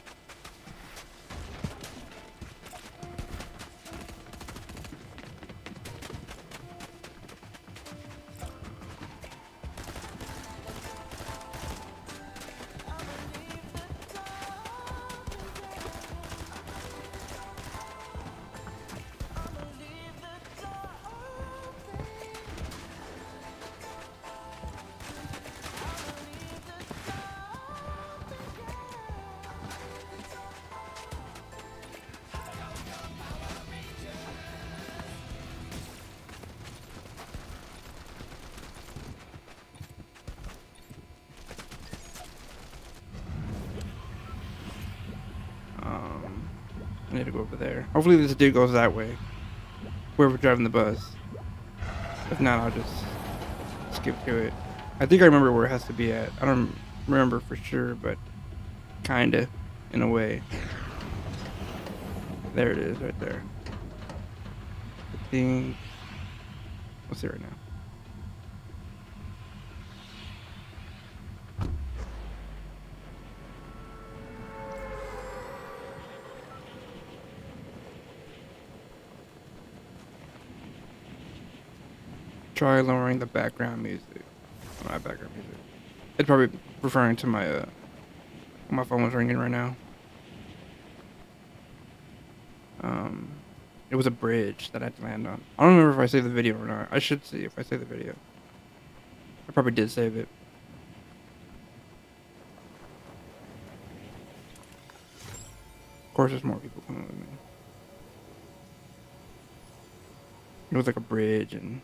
I need to go over there. Hopefully this dude goes that way. Whoever driving the bus. If not, I'll just skip to it. I think I remember where it has to be at. I don't remember for sure, but kinda, in a way. There it is, right there. I think. Let's see right now. Try lowering the background music. My background music. It's probably referring to my my phone was ringing right now. It was a bridge that I had to land on. I don't remember if I saved the video or not. I should see if I saved the video. I probably did save it. Of course, there's more people coming with me. It was like a bridge and.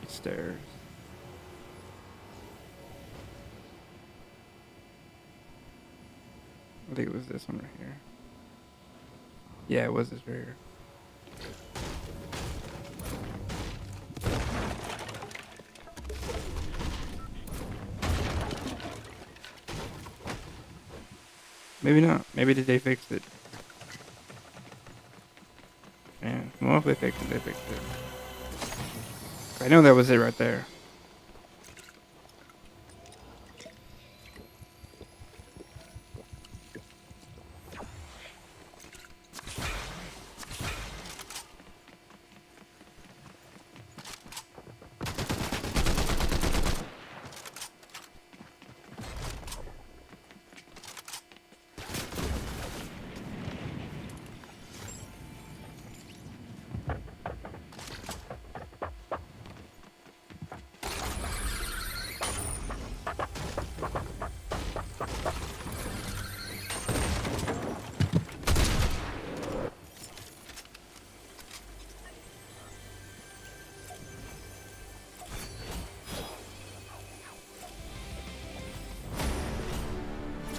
Stairs. I think it was this one right here. Yeah, it was this right here. Maybe not. Maybe they fixed it. Yeah, well, if they fixed it, they fixed it. I know that was it right there.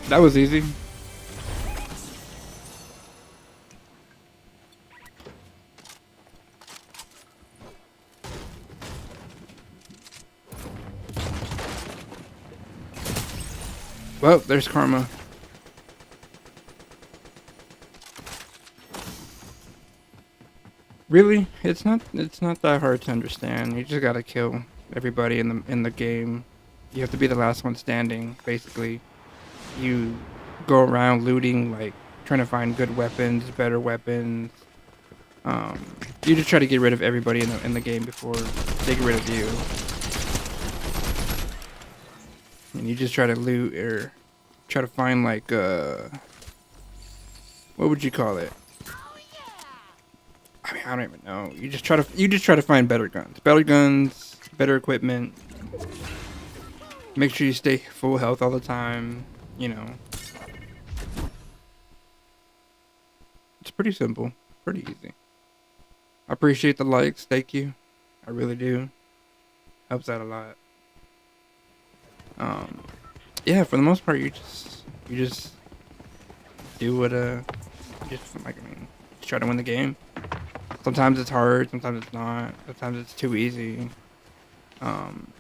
That was easy. Oh, there's karma. Really? It's not that hard to understand. You just gotta kill everybody in the game. You have to be the last one standing, basically. You go around looting, like trying to find good weapons, better weapons. You just try to get rid of everybody in the game before they get rid of you. And you just try to loot or try to find like what would you call it? I mean, I don't even know. You just try to find better guns, better equipment. Make sure you stay full health all the time. You know, it's pretty simple, pretty easy. I appreciate the likes, thank you. I really do. Helps out a lot. Yeah, for the most part, you just do what just like just try to win the game. Sometimes it's hard, sometimes it's not. Sometimes it's too easy. Some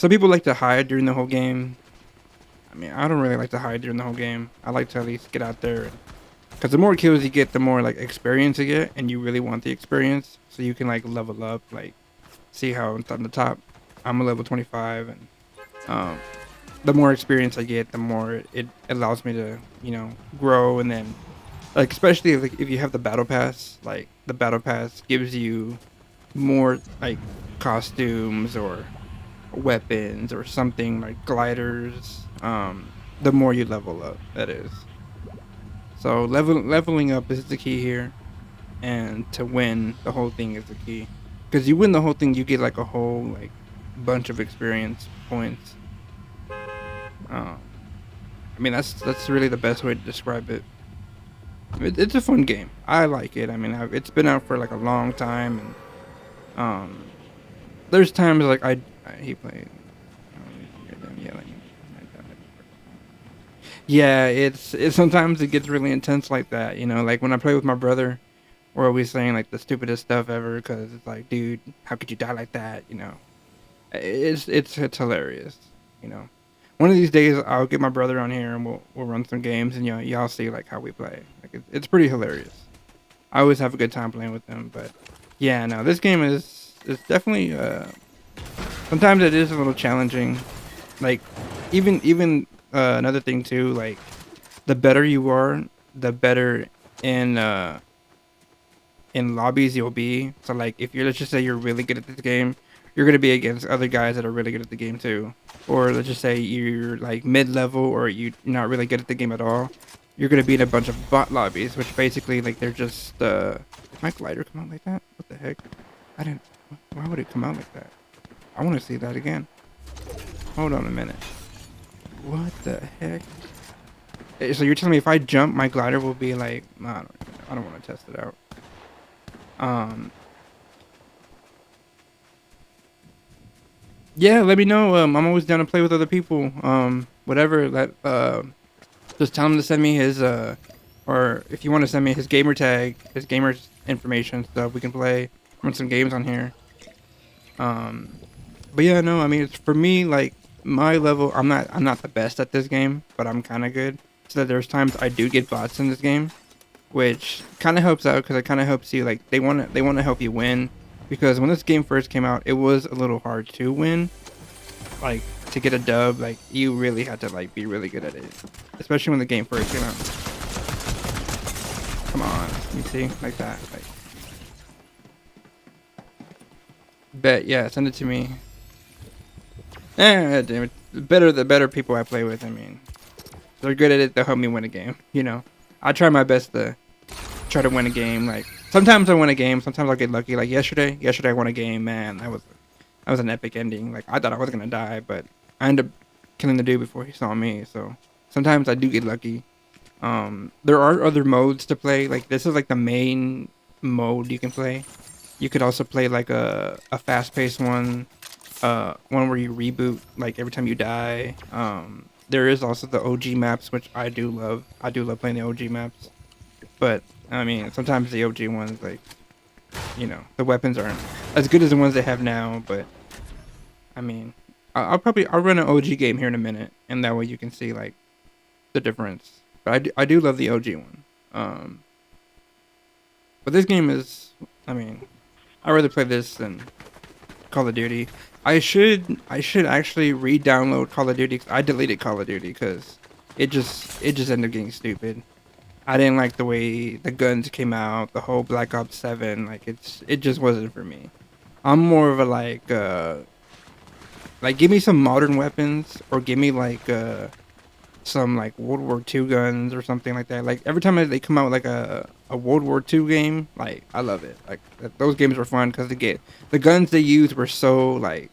people like to hide during the whole game. I mean, I don't really like to hide during the whole game. I like to at least get out there, because the more kills you get, the more like experience you get, and you really want the experience, so you can like level up. Like, see how on the top, I'm a level 25, and the more experience I get, the more it allows me to, you know, grow. And then, like, especially if you have the battle pass, like the battle pass gives you more like costumes or weapons or something, like gliders. The more you level up, that is. So leveling up is the key here, and to win the whole thing is the key. Because you win the whole thing, you get like a whole like bunch of experience points. I mean, that's really the best way to describe it. It's a fun game. I like it. I mean, it's been out for like a long time, and there's times like he played. Yeah, it's sometimes it gets really intense like that. You know, like when I play with my brother, we're always saying like the stupidest stuff ever, because it's like, dude, how could you die like that? You know, it's hilarious. You know, one of these days I'll get my brother on here and we'll run some games, and y'all see like how we play. Like it's pretty hilarious. I always have a good time playing with them. But yeah, no, this game is definitely sometimes it is a little challenging. Like even another thing too, like the better you are, the better in lobbies you'll be. So like if let's just say you're really good at this game, you're gonna be against other guys that are really good at the game too. Or let's just say you're like mid-level, or you're not really good at the game at all. You're gonna be in a bunch of bot lobbies, which basically like they're just did my glider come out like that? What the heck? I didn't. Why would it come out like that? I want to see that again. Hold on a minute. What the heck? So you're telling me if I jump, my glider will be like... I don't want to test it out. Yeah, let me know. I'm always down to play with other people. Whatever. Just tell him to send me his... or if you want to send me his gamer tag, his gamer information stuff, we can play. Run some games on here. But yeah, no, I mean, it's for me, like... my level, I'm not the best at this game, but I'm kind of good. So that there's times I do get bots in this game, which kind of helps out, because it kind of helps you, like they want to help you win. Because when this game first came out, it was a little hard to win, like to get a dub. Like you really had to like be really good at it, especially when the game first came out. Come on, you see, like that, like. Bet, yeah, send it to me. Damn it. The better people I play with, I mean, they're good at it, they'll help me win a game, you know. I try my best to try to win a game. Like sometimes I win a game, sometimes I'll get lucky. Like yesterday I won a game, man. That was an epic ending. Like I thought I was gonna die, but I ended up killing the dude before he saw me. So sometimes I do get lucky. There are other modes to play. Like this is like the main mode you can play. You could also play like a fast-paced one. One where you reboot like every time you die. There is also the OG maps, which I do love. I do love playing the OG maps. But I mean, sometimes the OG ones, like, you know, the weapons aren't as good as the ones they have now. But I mean, I'll run an OG game here in a minute, and that way you can see like the difference. But I do love the OG one. But this game is, I mean, I'd rather play this than Call of Duty. I should actually re-download Call of Duty. I deleted Call of Duty because it just ended up getting stupid. I didn't like the way the guns came out, the whole Black Ops 7. Like it just wasn't for me. I'm more of a like give me some modern weapons, or give me like some like World War II guns or something like that. Like every time they come out with like a World War II game, like I love it. Like those games were fun because the guns they used were so like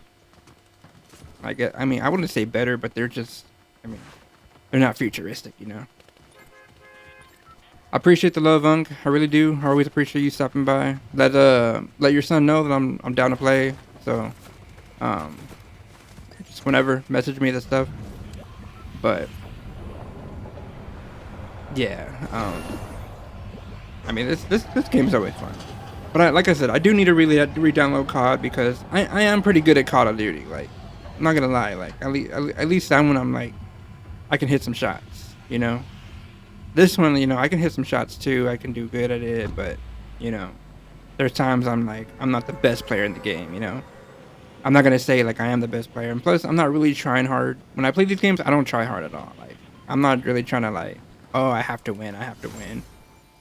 I mean I wouldn't say better, but they're just, I mean, they're not futuristic, you know. I appreciate the love, Unk. I really do. I always appreciate you stopping by. Let your son know that I'm down to play. So just whenever, message me that stuff. But yeah, I mean this game's always fun. But like I said, I do need to really re-download COD because I am pretty good at Call of Duty. Like, I'm not gonna lie. Like at least that one I'm like, I can hit some shots. You know, this one, you know, I can hit some shots too. I can do good at it, but you know, there's times I'm like, I'm not the best player in the game. You know, I'm not gonna say like I am the best player. And plus, I'm not really trying hard when I play these games. I don't try hard at all. Like, I'm not really trying to like, oh, I have to win.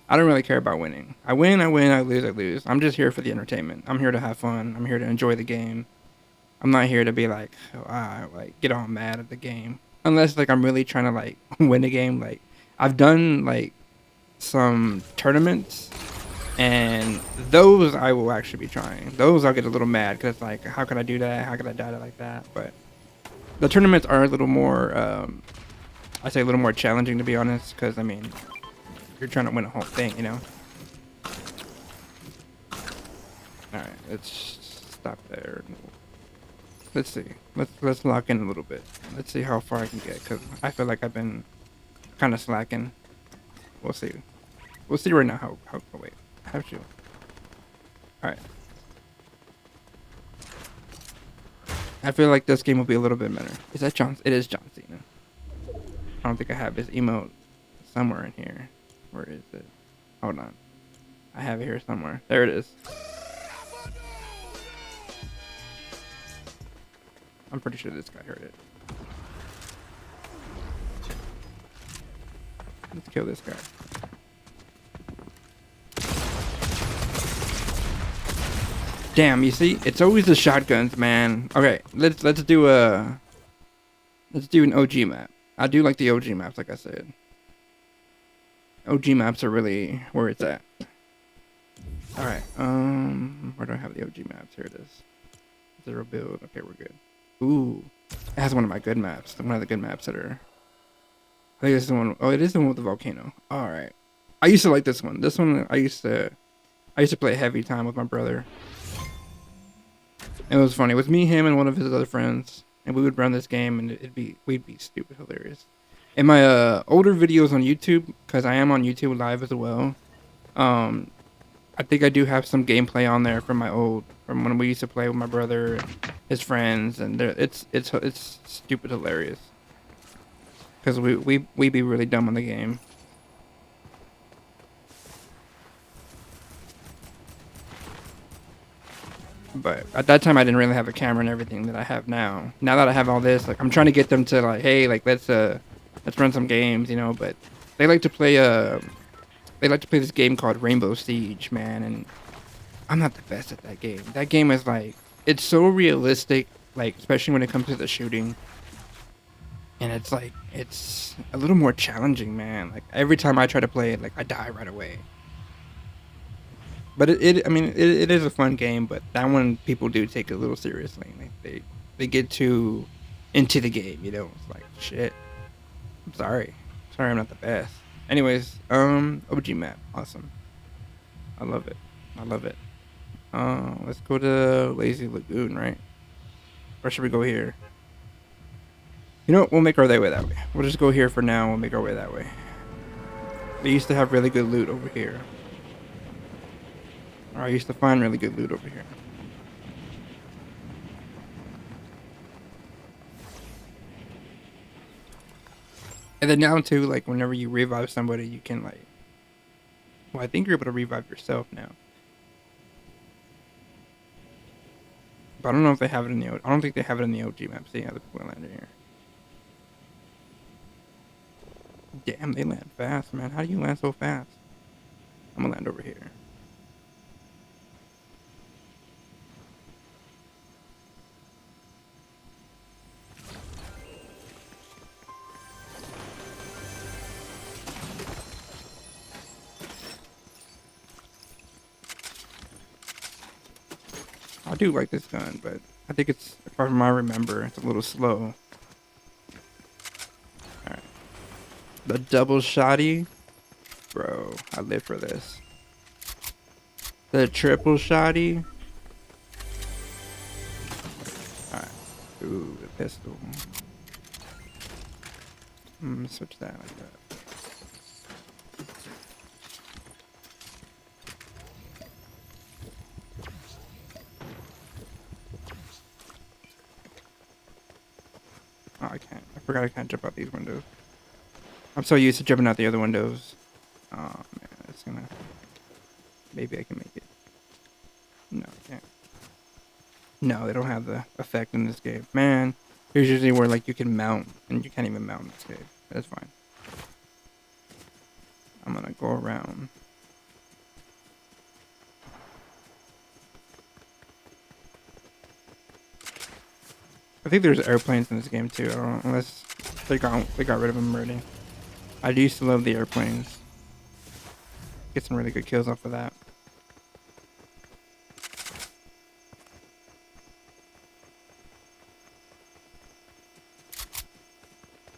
I don't really care about winning. I win, I lose. I'm just here for the entertainment. I'm here to have fun. I'm here to enjoy the game. I'm not here to be like, like get all mad at the game. Unless like I'm really trying to like win a game. Like I've done like some tournaments, and those I will actually be trying. Those I'll get a little mad because it's like, how can I do that? How can I die like that? But the tournaments are a little more, I say a little more challenging, to be honest, because I mean, you're trying to win a whole thing, you know. All right, let's stop there. Let's see. Let's lock in a little bit. Let's see how far I can get, because I feel like I've been kind of slacking. We'll see. We'll see right now how oh, wait, I have to. All right. I feel like this game will be a little bit better. Is that John? It is John Cena. I don't think I have his emote somewhere in here. Where is it? Hold on. I have it here somewhere. There it is. I'm pretty sure this guy heard it. Let's kill this guy. Damn, you see? It's always the shotguns, man. Okay, let's do an OG map. I do like the OG maps, like I said. OG maps are really where it's at. Alright, where do I have the OG maps? Here it is. Zero build. Okay, we're good. Ooh. It has one of my good maps. One of the good maps that are, I think this is the one. Oh, it is the one with the volcano. Alright. I used to like this one. This one I used to play heavy time with my brother. It was funny. It was me, him, and one of his other friends, and we would run this game, and we'd be stupid hilarious. In my older videos on YouTube, because I am on YouTube live as well, I think I do have some gameplay on there from when we used to play with my brother and his friends, and it's stupid hilarious. Because we be really dumb on the game. But at that time, I didn't really have a camera and everything that I have now. Now that I have all this, like I'm trying to get them to like, hey, like let's run some games, you know. But they like to play this game called Rainbow Siege, man, and I'm not the best at that game. That game is like, it's so realistic, like especially when it comes to the shooting. And it's like, it's a little more challenging, man. Like every time I try to play it, like I die right away. But it is a fun game, but that one people do take it a little seriously. Like they get too into the game, you know. It's like, shit. I'm sorry I'm not the best. Anyways, OG map, awesome. I love it. Let's go to Lazy Lagoon, right? Or should we go here? You know what? We'll make our way that way. We'll just go here for now. We'll make our way that way. They used to have really good loot over here. Or I used to find really good loot over here. And then now too, like whenever you revive somebody, you can like. Well, I think you're able to revive yourself now. But I don't know if they have it in the. I don't think they have it in the OG map. See how the people land here. Damn, they land fast, man. How do you land so fast? I'm gonna land over here. I do like this gun, but I think it's, if I remember, it's a little slow. Alright. The double shotty. Bro, I live for this. The triple shotty. Alright. Ooh, the pistol. Switch that like that. Oh, I can't. I forgot I can't jump out these windows. I'm so used to jumping out the other windows. Oh, man. It's gonna... Maybe I can make it. No, I can't. No, they don't have the effect in this game. Man, here's usually where, like, you can mount. And you can't even mount in this game. That's fine. I'm gonna go around. I think there's airplanes in this game too. I don't, unless they got rid of them already. I used to love the airplanes. Get some really good kills off of that.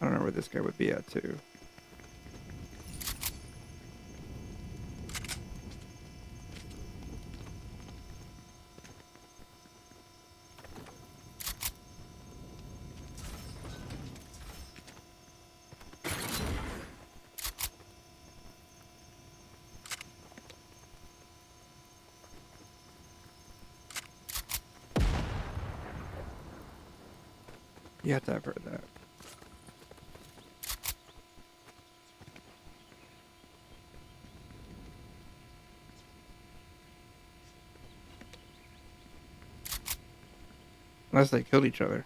I don't know where this guy would be at too. You have to have heard that. Unless they killed each other.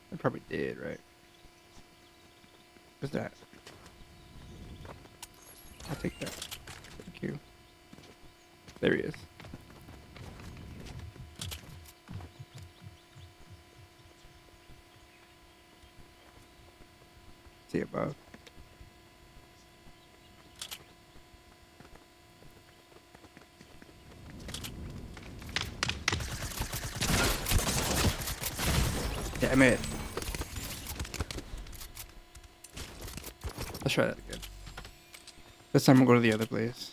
They probably did, right? What's that? I'll take that. Thank you. There he is. See above. Damn it. Let's try that again. This time we'll go to the other place.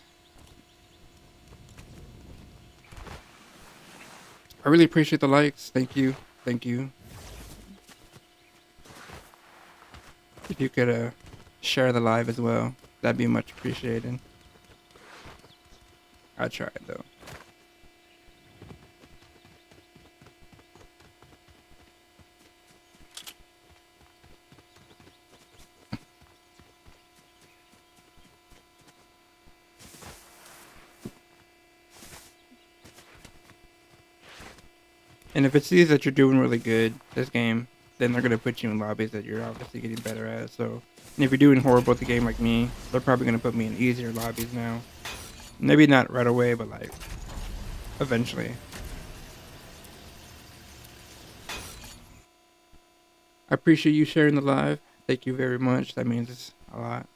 I really appreciate the likes. Thank you. Thank you. If you could share the live as well, that'd be much appreciated. I tried though. And if it sees that you're doing really good this game, then they're gonna put you in lobbies that you're obviously getting better at. So, and if you're doing horrible at the game like me, they're probably gonna put me in easier lobbies now. Maybe not right away, but like eventually. I appreciate you sharing the live. Thank you very much. That means a lot.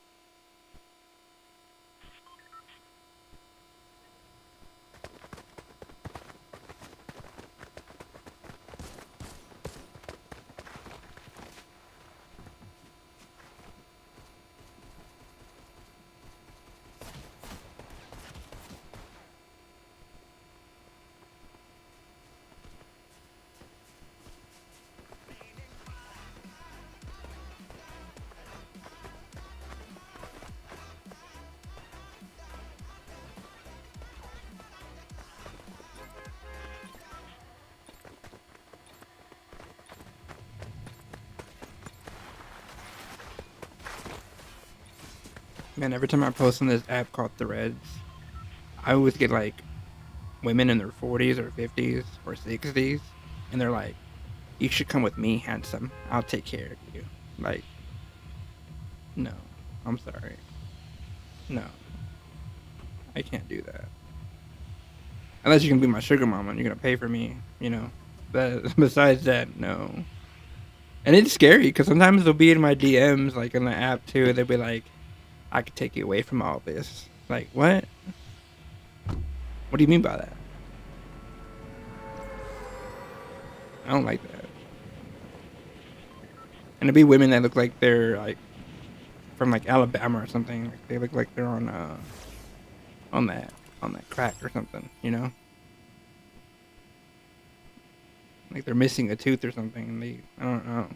Man, every time I post on this app called Threads, I always get like women in their 40s or 50s or 60s, and they're like, "You should come with me, handsome. I'll take care of you." Like, no, I'm sorry. No, I can't do that. Unless you can be my sugar mama and you're gonna pay for me, you know. But besides that, no. And it's scary because sometimes they'll be in my DMs, like in the app too. They'll be like, "I could take you away from all this." Like, what? What do you mean by that? I don't like that. And it'd be women that look like they're like from like Alabama or something. Like they look like they're on that crack or something, you know? Like they're missing a tooth or something. And I don't know.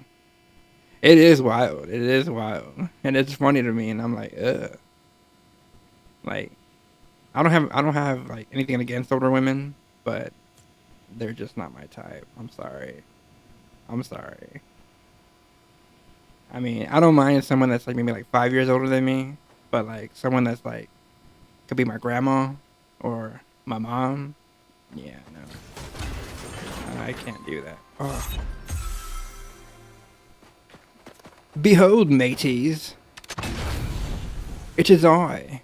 It is wild. It is wild, and it's funny to me. And I'm like, ugh. Like, I don't have like anything against older women, but they're just not my type. I'm sorry. I mean, I don't mind someone that's like maybe like 5 years older than me, but like someone that's like could be my grandma or my mom. Yeah, no, I can't do that. Oh. Behold, mateys, it is I.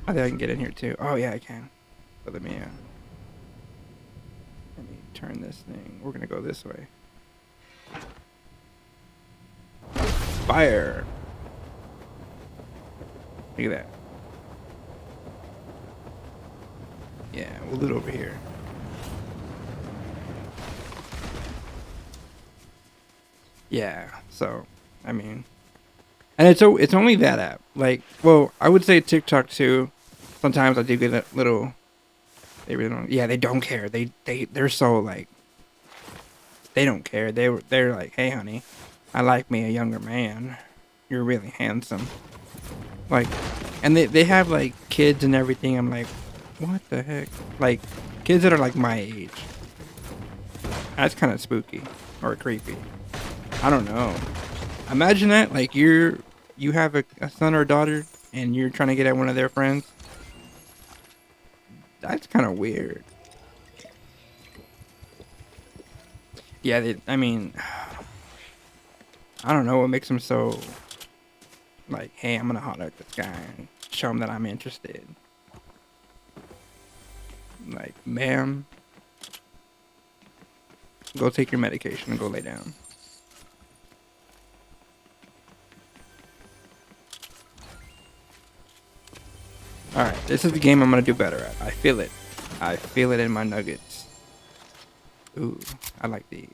I think I can get in here too. Oh yeah, I can. But let me turn this thing. We're gonna go this way. Fire! Look at that. Yeah, we'll do it over here. Yeah, so I mean, and it's only that app. Like, well, I would say TikTok too. Sometimes I do get a little. They really don't. Yeah, they don't care. They're so like. They don't care. They're like, "Hey, honey, I like me a younger man. You're really handsome." Like, and they have like kids and everything. I'm like, what the heck? Like, kids that are like my age. That's kind of spooky or creepy. I don't know. Imagine that. Like, you have a son or a daughter, and you're trying to get at one of their friends. That's kind of weird. Yeah, I mean, I don't know what makes them so, like, hey, I'm gonna holler at this guy and show him that I'm interested. Like, ma'am, go take your medication and go lay down. Alright, this is the game I'm gonna do better at. I feel it. I feel it in my nuggets. Ooh, I like these.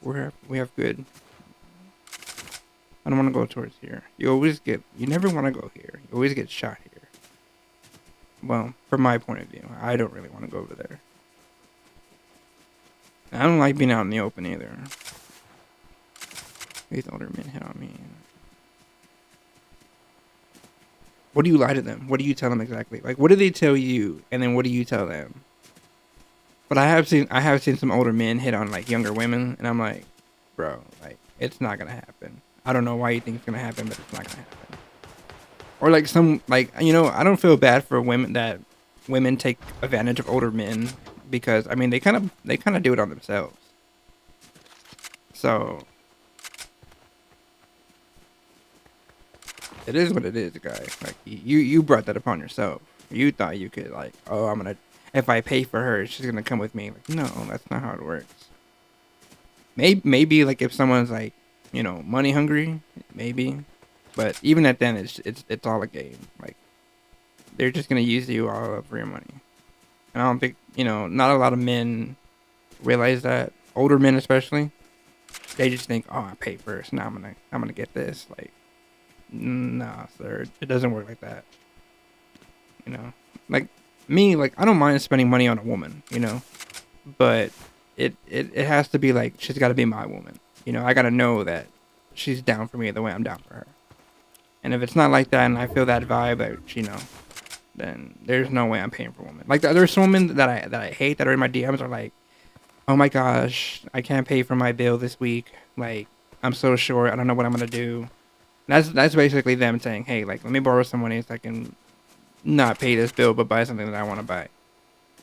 Alright, we have good. I don't want to go towards here. You never want to go here. You always get shot here. Well, from my point of view, I don't really want to go over there. I don't like being out in the open either. These older men hit on me. What do you lie to them? What do you tell them exactly? Like, what do they tell you, and then what do you tell them? But I have seen some older men hit on like younger women, and I'm like, bro, like, it's not gonna happen. I don't know why you think it's gonna happen, but it's not gonna happen. Or like some, like, you know, I don't feel bad for women that women take advantage of older men, because I mean they kind of do it on themselves. So it is what it is, guys. Like, you brought that upon yourself. You thought you could, like, oh, if I pay for her, she's gonna come with me. Like, no, that's not how it works. Maybe like if someone's like, you know, money hungry, maybe. But even at then, it's all a game. Like, they're just gonna use you all up for your money. And I don't think, you know, not a lot of men realize that. Older men especially, they just think, oh, I paid first, now I'm gonna get this. Like, nah, sir, it doesn't work like that. You know, like me, like, I don't mind spending money on a woman, you know, but it has to be like, she's got to be my woman. You know, I got to know that she's down for me the way I'm down for her. And if it's not like that, and I feel that vibe, that then there's no way I'm paying for women. Like there's some women that I hate that are in my DMs are like, oh my gosh, I can't pay for my bill this week. Like I'm so short, I don't know what I'm gonna do. That's basically them saying, hey, like let me borrow some money so I can not pay this bill but buy something that I want to buy.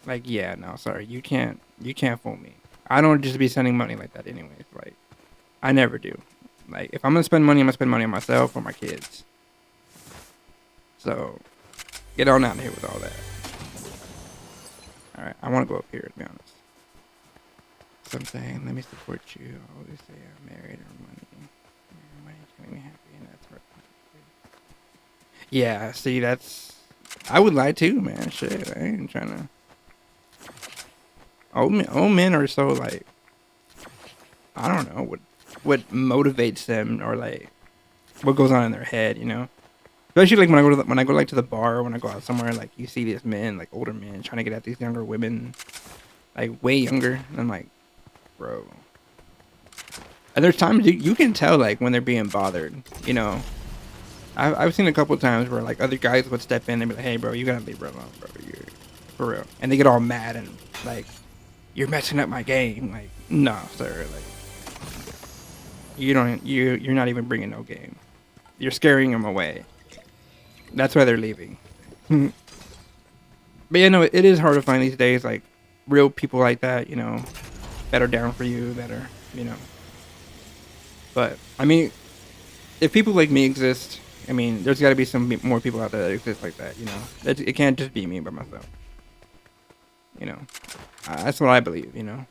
Like yeah, no, sorry, you can't fool me. I don't just be sending money like that anyways. Like I never do. Like if I'm gonna spend money, I'm gonna spend money on myself or my kids. So get on out of here with all that. All right, I want to go up here to be honest. So I'm saying, let me support you. I always say I'm married or money. Money can make me happy, and that's what. Yeah, see, I would lie too, man. Shit, I ain't trying to. Old men are so like, I don't know what motivates them or like what goes on in their head, you know. Especially like when I go like to the bar or when I go out somewhere, like you see these men, like older men, trying to get at these younger women, like way younger. And I'm like, bro. And there's times you can tell like when they're being bothered, you know. I've seen a couple times where like other guys would step in and be like, hey bro, you gotta leave her alone, bro. You're for real. And they get all mad and like, you're messing up my game. Like, no, sir. Like, you're not even bringing no game. You're scaring them away. That's why they're leaving. But yeah, no, it is hard to find these days, like, real people like that, you know, that are down for you, that are, you know. But, I mean, if people like me exist, I mean, there's got to be some more people out there that exist like that, you know. It can't just be me by myself. You know. That's what I believe, you know.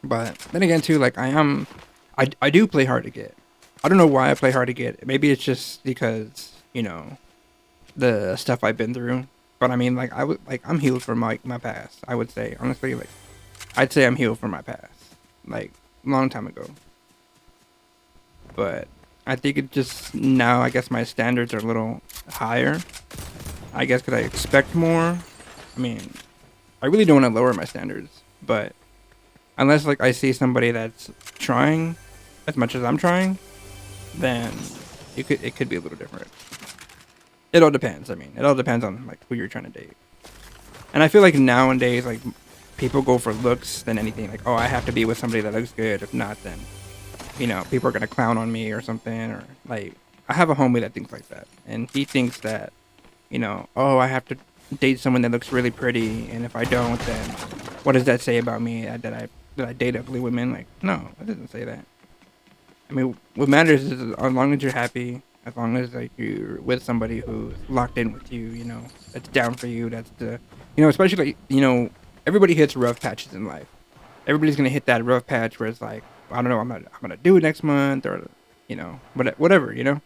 But then again, too, like, I do play hard to get. I don't know why I play hard to get. Maybe it's just because, you know, the stuff I've been through. But I mean, like, I'm healed from my past. I would say, honestly, like, I'd say I'm healed from my past, like, long time ago. But I think it just now, I guess my standards are a little higher. I guess because I expect more. I mean, I really don't want to lower my standards, but unless like I see somebody that's trying as much as I'm trying, then it could be a little different. It all depends. I mean, it all depends on like who you're trying to date. And I feel like nowadays, like people go for looks than anything. Like, oh, I have to be with somebody that looks good. If not, then you know, people are gonna clown on me or something. Or like, I have a homie that thinks like that, and he thinks that, you know, oh, I have to date someone that looks really pretty, and if I don't, then what does that say about me? That I date ugly women? Like, no, it doesn't say that. I mean, what matters is as long as you're happy, as long as like you're with somebody who's locked in with you, you know, that's down for you. That's the, you know, especially like, you know, everybody hits rough patches in life. Everybody's gonna hit that rough patch where it's like, I don't know, I'm gonna do it next month, or you know, whatever, you know.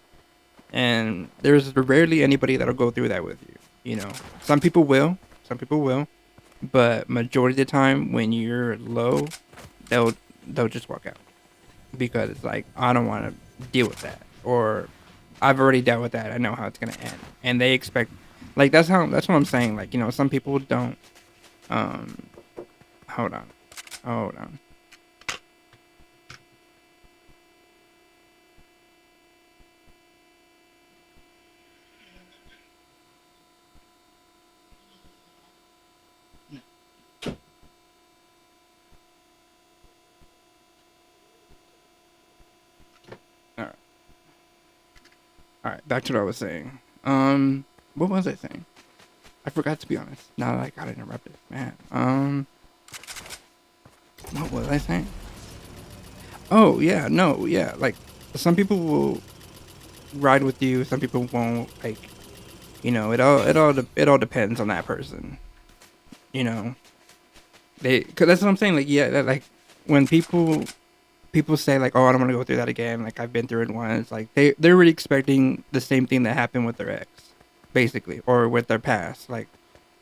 And there's rarely anybody that'll go through that with you. You know, some people will, but majority of the time when you're low, they'll just walk out because it's like, I don't want to deal with that, or I've already dealt with that. I know how it's gonna end, and they expect, like that's what I'm saying. Like, you know, some people don't. Hold on. Alright, back to what I was saying. What was I saying? I forgot, to be honest. Now that I got interrupted. Man. What was I saying? Oh, yeah, no, yeah. Like, some people will ride with you, some people won't. Like, you know, it all depends on that person. You know? Cause that's what I'm saying. Like, yeah, like, when people say like, oh, I don't want to go through that again, like I've been through it once, like they're really expecting the same thing that happened with their ex, basically, or with their past, like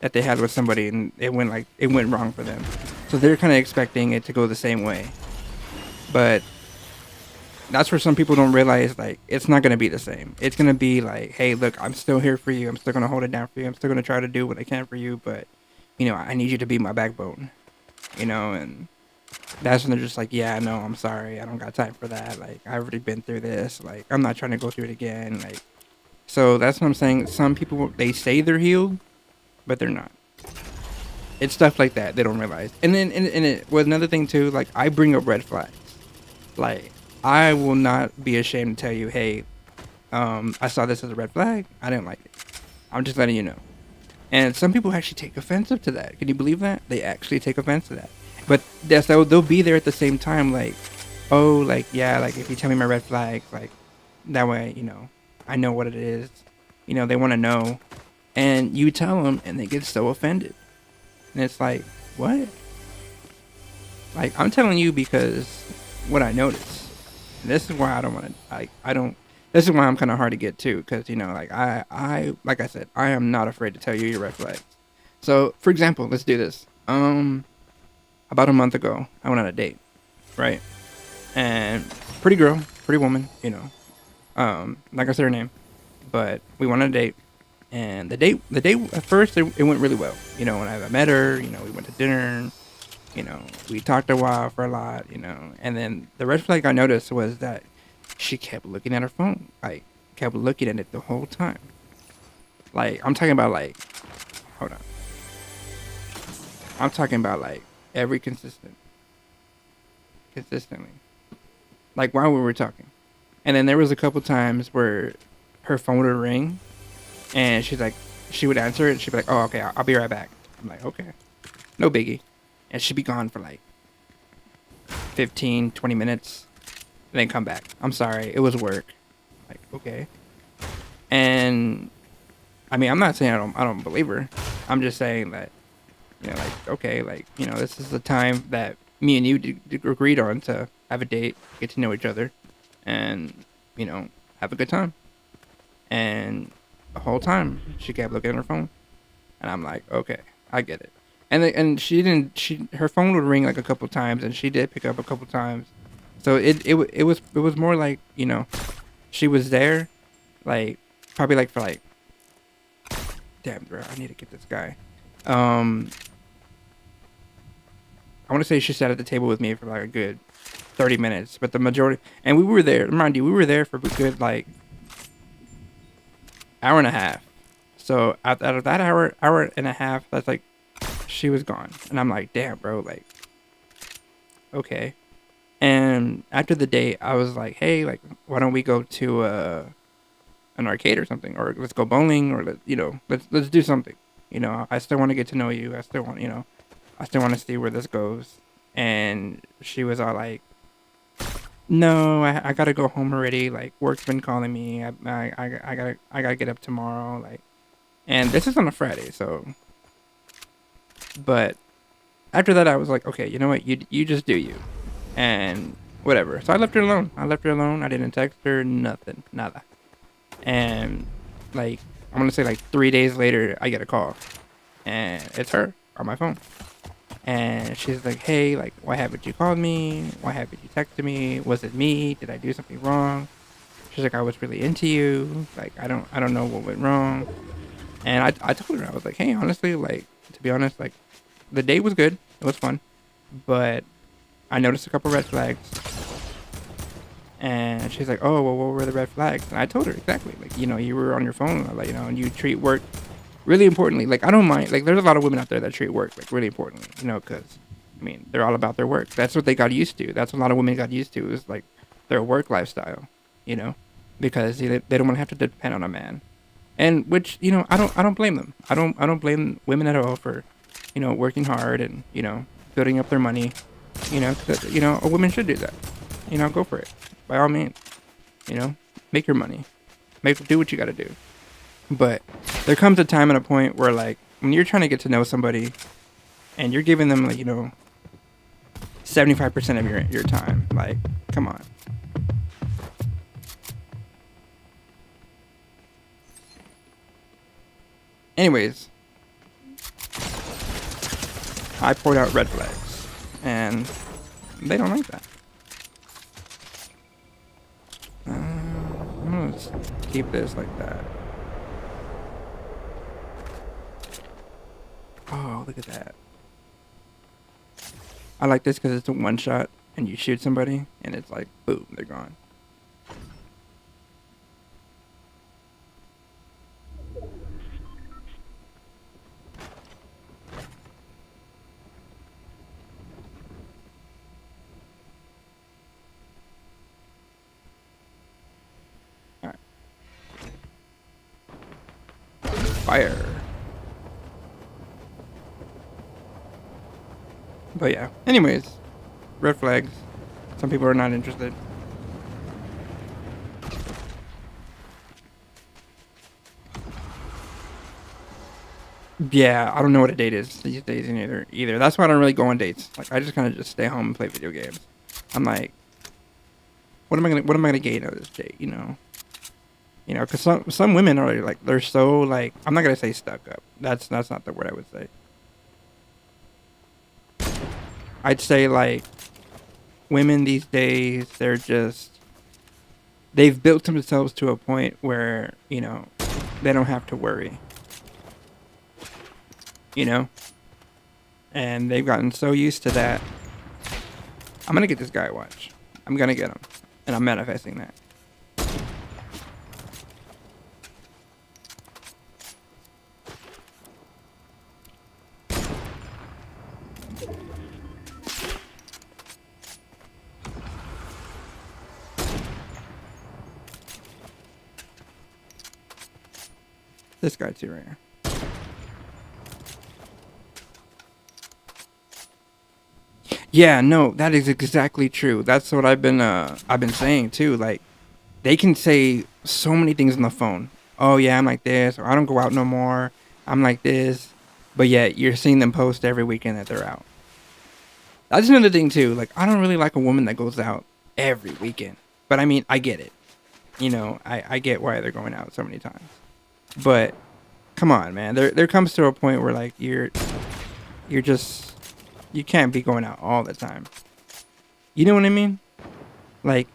that they had with somebody and it went wrong for them. So they're kind of expecting it to go the same way. But that's where some people don't realize, like, it's not going to be the same. It's going to be like, hey, look, I'm still here for you. I'm still going to hold it down for you. I'm still going to try to do what I can for you, but you know, I need you to be my backbone, you know. And that's when they're just like, yeah, no, I'm sorry, I don't got time for that. Like, I've already been through this. Like, I'm not trying to go through it again. Like, So that's what I'm saying. Some people, they say they're healed, but they're not. It's stuff like that they don't realize. And then and it was another thing too. Like, I bring up red flags. Like, I will not be ashamed to tell you, hey, I saw this as a red flag. I didn't like it. I'm just letting you know. And some people actually take offensive to that. Can you believe that? They actually take offense to that. But they'll be there at the same time, like, oh, like, yeah, like, if you tell me my red flags, like, that way, you know, I know what it is. You know, they want to know. And you tell them, and they get so offended. And it's like, what? Like, I'm telling you because what I noticed. This is why I don't want to, I don't, this is why I'm kind of hard to get to. Because, you know, like, like I said, I am not afraid to tell you your red flags. So, for example, let's do this. About a month ago, I went on a date, right? And pretty girl, pretty woman, you know. Like I said her name, but we went on a date, and the date at first it went really well. You know, when I met her, you know, we went to dinner, you know, we talked a while for a lot, you know, and then the red flag I noticed was that she kept looking at her phone, like kept looking at it the whole time. Like, I'm talking about, like, hold on, I'm talking about like consistently, like while we were talking. And then there was a couple times where her phone would ring, and she's like, she would answer it, and she'd be like, oh, okay, I'll be right back. I'm like, okay, no biggie. And she'd be gone for like 15, 20 minutes, and then come back. I'm sorry, it was work. Like, okay. And I mean, I'm not saying I don't believe her. I'm just saying that, you know, like, okay, like, you know, this is the time that me and you agreed on to have a date, get to know each other, and, you know, have a good time. And the whole time she kept looking at her phone, and I'm like, okay, I get it. And her phone would ring like a couple times, and she did pick up a couple times. So it was more like, you know, she was there, like, probably like for like, damn, bro, I need to get this guy. I want to say she sat at the table with me for like a good 30 minutes, but the majority, and we were there, mind you, we were there for a good like hour and a half. So out of that hour and a half, that's like, she was gone. And I'm like, damn, bro, like, okay. And after the date, I was like, hey, like, why don't we go to an arcade or something, or let's go bowling, or let's do something. You know, I still want to get to know you. I still want to see where this goes. And she was all like, no, I gotta go home already. Like, work's been calling me. I gotta get up tomorrow. Like, and this is on a Friday, so. But after that, I was like, okay, you know what? You just do you, and whatever. So I left her alone. I didn't text her, nothing, nada. And like, I'm gonna say like 3 days later, I get a call, and it's her on my phone. And she's like, hey, like, why haven't you called me? Why haven't you texted me? Was it me? Did I do something wrong? She's like, I was really into you. Like, I don't know what went wrong. And I told her, I was like, hey, honestly, like, to be honest, like, the date was good. It was fun. But I noticed a couple red flags. And she's like, oh, well, what were the red flags? And I told her exactly, like, you know, you were on your phone, like, you know, and you treat work really importantly. Like, I don't mind. Like, there's a lot of women out there that treat work, like, really importantly, you know, because, I mean, they're all about their work. That's what they got used to. That's what a lot of women got used to, is, like, their work lifestyle, you know, because they don't want to have to depend on a man. And which, you know, I don't blame them. I don't blame women at all for, you know, working hard and, you know, building up their money, you know, 'cause, you know, a woman should do that. You know, go for it. By all means, you know, make your money. Do what you got to do. But there comes a time and a point where, like, when you're trying to get to know somebody and you're giving them, like, you know, 75% of your time, like, come on. Anyways, I poured out red flags, and they don't like that. I'm gonna keep this like that. Oh, look at that. I like this because it's a one shot, and you shoot somebody, and it's like, boom, they're gone. fire. But yeah. Anyways, red flags. Some people are not interested. Yeah, I don't know what a date is these days either. That's why I don't really go on dates. Like I just kind of just stay home and play video games. I'm like, what am I gonna gain out of this date? You know, because some women are like they're so like I'm not gonna say stuck up. That's not the word I would say. I'd say like women these days they've built themselves to a point where they don't have to worry. And they've gotten so used to that. I'm gonna get this guy a watch. I'm gonna get him, and I'm manifesting that. This guy too right here. Yeah, no, that is exactly true. That's what I've been saying too. Like, they can say so many things on the phone. Oh yeah, I'm like this, or I don't go out no more. I'm like this, but yet you're seeing them post every weekend that they're out. That's another thing too. Like, I don't really like a woman that goes out every weekend. But I mean, I get it. I get why they're going out so many times. But come on, man. There comes to a point where like you're just. You can't be going out all the time. You know what I mean? Like,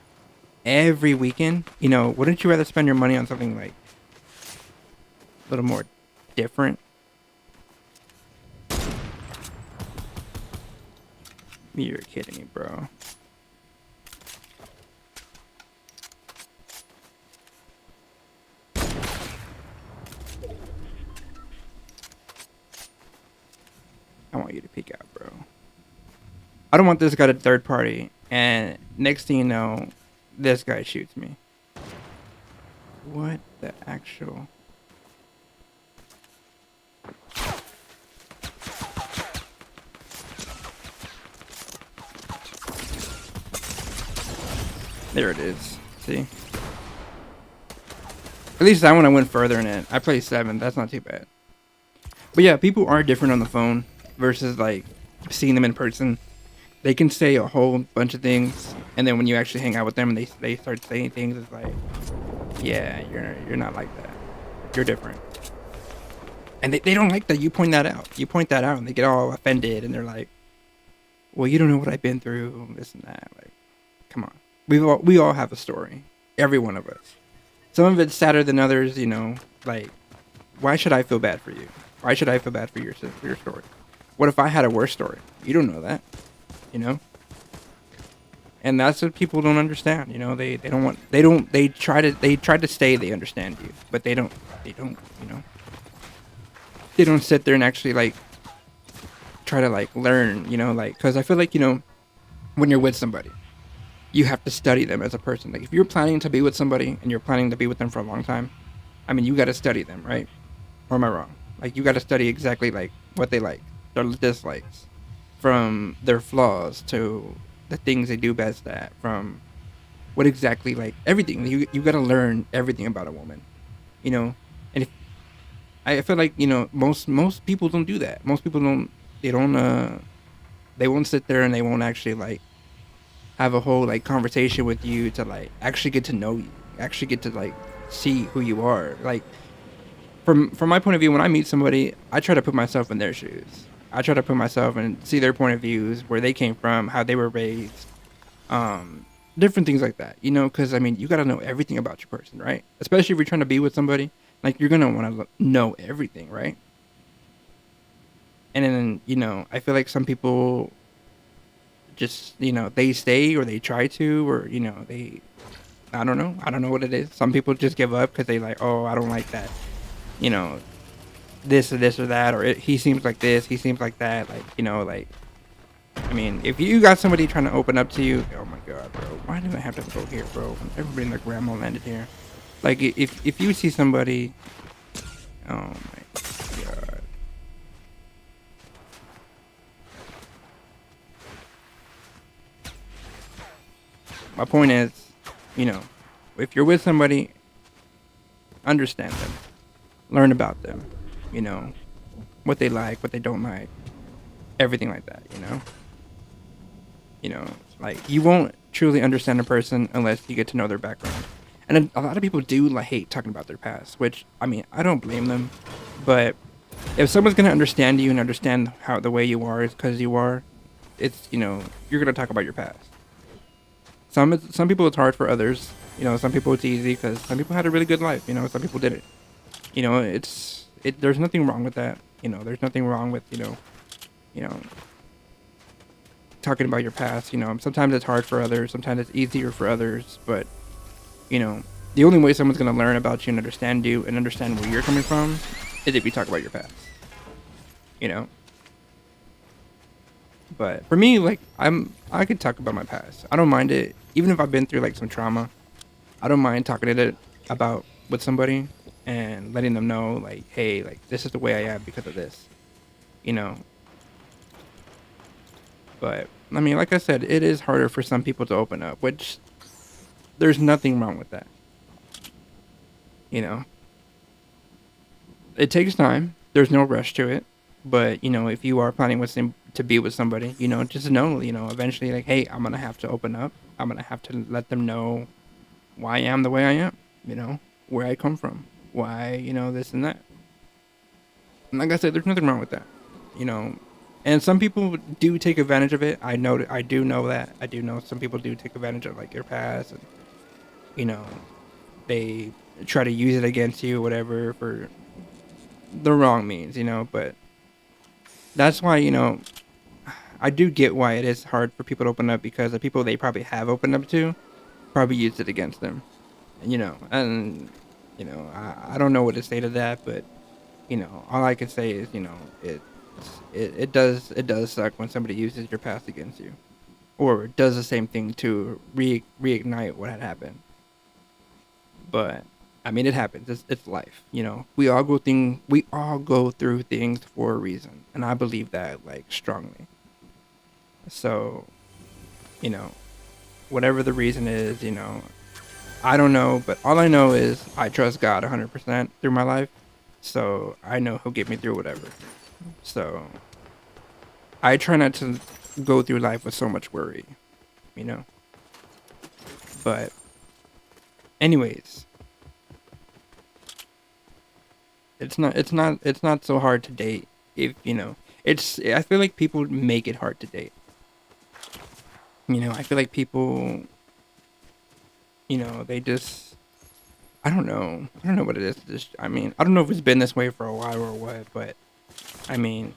every weekend, wouldn't you rather spend your money on something, like, a little more different? You're kidding me, bro. I want you to peek out, bro. I don't want this guy to third party, and next thing you know, this guy shoots me. What the actual... There it is. See? At least that one I went further in it. I played 7. That's not too bad. But yeah, people are different on the phone versus like seeing them in person. They can say a whole bunch of things, and then when you actually hang out with them and they start saying things, it's like, yeah, you're not like that. You're different. And they don't like that you point that out. You point that out and they get all offended and they're like, well, you don't know what I've been through, this and that. Like, come on. We all have a story. Every one of us. Some of it's sadder than others, like, why should I feel bad for you? Why should I feel bad for your story? What if I had a worse story? You don't know that, And that's what people don't understand, they try to say they understand you, but they don't, They don't sit there and actually like try to like learn, cuz I feel like, when you're with somebody, you have to study them as a person. Like if you're planning to be with somebody and you're planning to be with them for a long time, I mean, you got to study them, right? Or am I wrong? Like you got to study exactly like what they like, their dislikes, from their flaws to the things they do best at, from what exactly like everything. You got to learn everything about a woman, And if I feel like, most people don't do that. Most people they won't sit there and they won't actually like have a whole like conversation with you to like actually get to know you, actually get to like see who you are. Like from my point of view, when I meet somebody, I try to put myself in their shoes. I try to put myself and see their point of views, where they came from, how they were raised, different things like that, because I mean, you got to know everything about your person, right? Especially if you're trying to be with somebody, like you're going to want to know everything, right? And then, I feel like some people just, they stay or they try to, or, I don't know what it is. Some people just give up because they like, oh, I don't like that, this or this or that, or he seems like this, he seems like that, like, I mean, if you got somebody trying to open up to you, oh my god, bro, why do I have to go here, bro? Everybody in their grandma landed here. Like, if you see somebody, oh my my point is, if you're with somebody, understand them, learn about them, what they like, what they don't like, everything like that. Like you won't truly understand a person unless you get to know their background. And a lot of people do like hate talking about their past, which I mean I don't blame them, but if someone's gonna understand you and understand how the way you are is because you are, it's you're gonna talk about your past. Some people it's hard for others. Some people it's easy because some people had a really good life. Some people didn't. There's nothing wrong with that. There's nothing wrong with talking about your past. Sometimes it's hard for others. Sometimes it's easier for others. But the only way someone's gonna learn about you and understand where you're coming from is if you talk about your past. But for me, like I could talk about my past. I don't mind it, even if I've been through like some trauma. I don't mind talking it about with somebody and letting them know, like, hey, like this is the way I am because of this. But I mean, like I said, it is harder for some people to open up, which there's nothing wrong with that. It takes time. There's no rush to it. But, if you are planning to be with somebody, just know, eventually, like, hey, I'm going to have to open up. I'm going to have to let them know why I am the way I am, where I come from, why, this and that. And like I said, there's nothing wrong with that, And some people do take advantage of it. I do know that. I do know some people do take advantage of, like, your past. And, they try to use it against you, whatever, for the wrong means, But that's why, I do get why it is hard for people to open up, because the people they probably have opened up to probably used it against them. And, I don't know what to say to that, but, all I can say is, it does suck when somebody uses your past against you, or does the same thing to reignite what had happened. But I mean, it happens. It's life. We all go through things for a reason, and I believe that, like, strongly. So, whatever the reason is, I don't know, but all I know is I trust God 100% through my life, so I know He'll get me through whatever. So I try not to go through life with so much worry, But anyways, it's not so hard to date if I feel like people make it hard to date. I feel like people, they just, I don't know what it is. I mean, I don't know if it's been this way for a while or what, but I mean,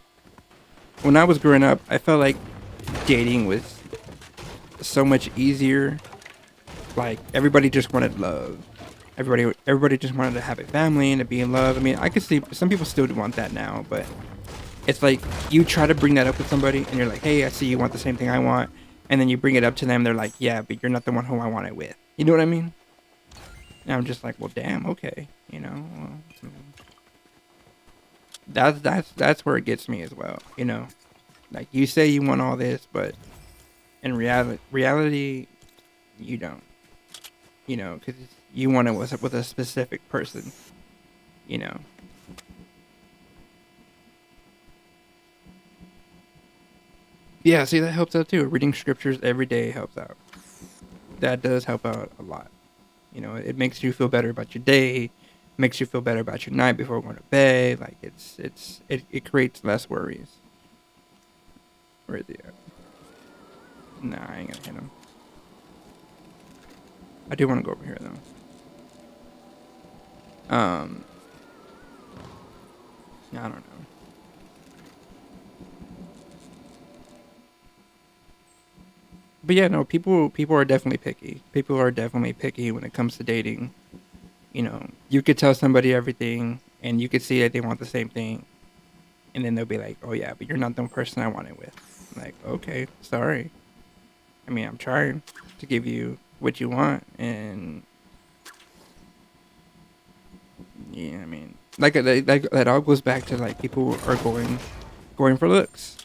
when I was growing up, I felt like dating was so much easier. Like, everybody just wanted love. Everybody just wanted to have a family and to be in love. I mean, I could see some people still want that now, but it's like you try to bring that up with somebody and you're like, hey, I see you want the same thing I want. And then you bring it up to them. They're like, yeah, but you're not the one who I want it with. You know what I mean? And I'm just like, well, damn, okay. That's where it gets me as well. Like, you say you want all this, but in reality, you don't. Because you want it with a specific person. Yeah, see, that helps out too. Reading scriptures every day helps out. That does help out a lot. It makes you feel better about your day, makes you feel better about your night before going to bed. Like, it creates less worries. Where is he at? Nah, I ain't gonna hit him. I do want to go over here though. I don't know. But yeah, no, people are definitely picky. People are definitely picky when it comes to dating. You could tell somebody everything, and you could see that they want the same thing, and then they'll be like, "Oh yeah, but you're not the person I want it with." I'm like, okay, sorry. I mean, I'm trying to give you what you want, and yeah, I mean, like that all goes back to, like, people are going for looks.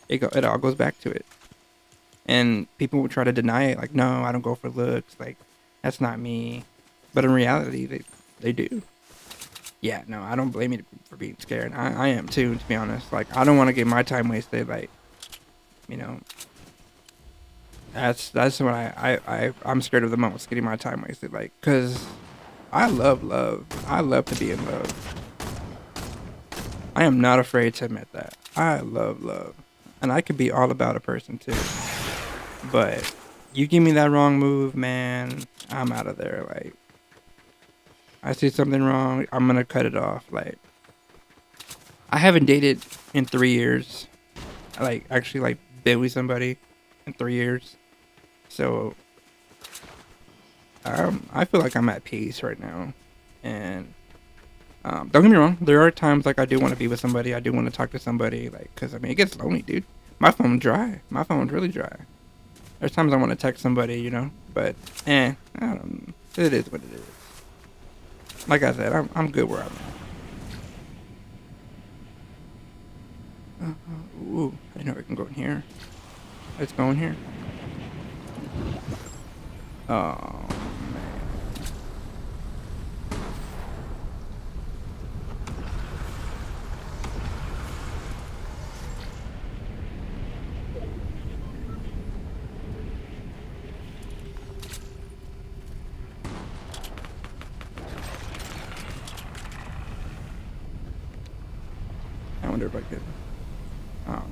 It all goes back to it. And people will try to deny it, like, no, I don't go for looks, like, that's not me. But in reality, they do. Yeah, no, I don't blame you for being scared. I am too, to be honest. Like, I don't want to get my time wasted, like, you know. That's what I'm scared of the most, getting my time wasted, like, because I love love. I love to be in love. I am not afraid to admit that. I love love. And I could be all about a person too. But you give me that wrong move, man, I'm out of there. Like, I see something wrong, I'm gonna cut it off. Like, I haven't dated in 3 years. Like, actually, like, been with somebody in 3 years. So, I feel like I'm at peace right now. And don't get me wrong, there are times like I do want to be with somebody, I do want to talk to somebody, like, because I mean, it gets lonely, dude. My phone's dry. My phone's really dry. There's times I want to text somebody, you know, but I don't know. It is what it is. Like I said, I'm good where I'm at. Ooh, I know we can go in here. Let's go in here. Oh, I wonder if I could. Oh no.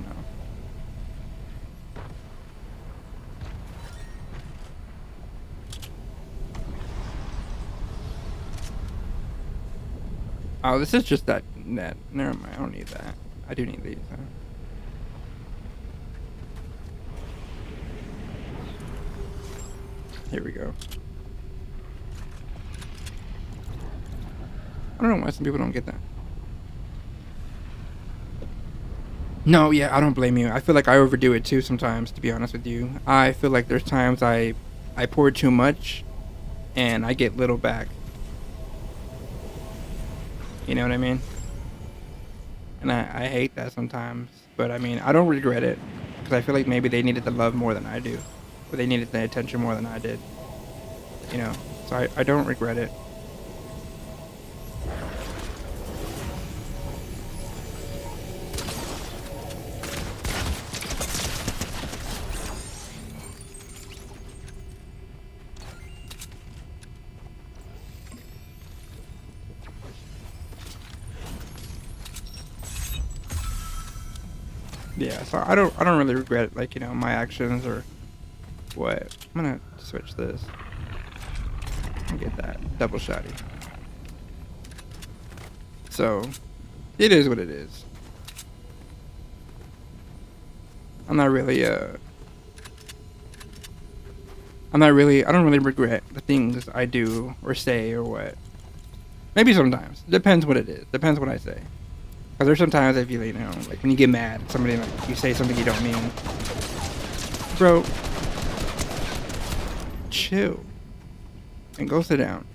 Oh, this is just that net. Never mind. I don't need that. I do need these. Here we go. I don't know why some people don't get that. No, yeah, I don't blame you. I feel like I overdo it too sometimes, to be honest with you. I feel like there's times I pour too much and I get little back. You know what I mean? And I hate that sometimes. But I mean, I don't regret it. Because I feel like maybe they needed the love more than I do. Or they needed the attention more than I did. You know? So I don't regret it. Yeah, so I don't really regret, like, you know, my actions or what. I'm gonna switch this and get that double shotty. So it is what it is. I don't really regret the things I do or say or what. Maybe sometimes. Depends what it is. Depends what I say. Because there's sometimes I feel, you know, like when you get mad at somebody, like you say something you don't mean. Bro, chill. And go sit down.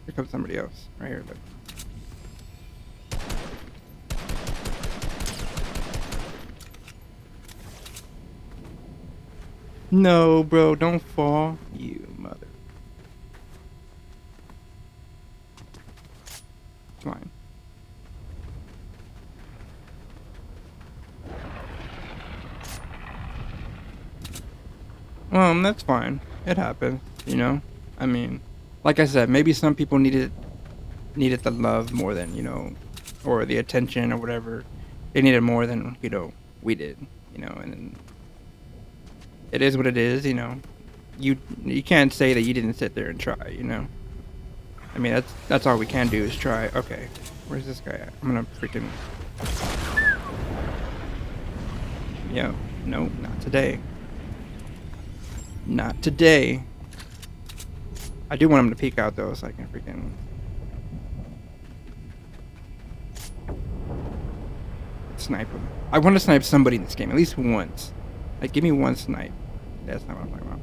Here comes somebody else. Right here, look. No, bro, don't fall. You mother. It's fine. That's fine. It happens, you know? I mean, like I said, maybe some people needed the love more than, you know, or the attention or whatever. They needed more than, you know, we did, you know, and it is what it is, you know. You can't say that you didn't sit there and try, you know. I mean, that's all we can do is try. Okay, where's this guy at? I'm gonna freaking... Yo, no, not today. Not today. I do want him to peek out though, so I can freaking snipe him. I want to snipe somebody in this game, at least once. Like, give me one snipe. That's not what I'm talking about.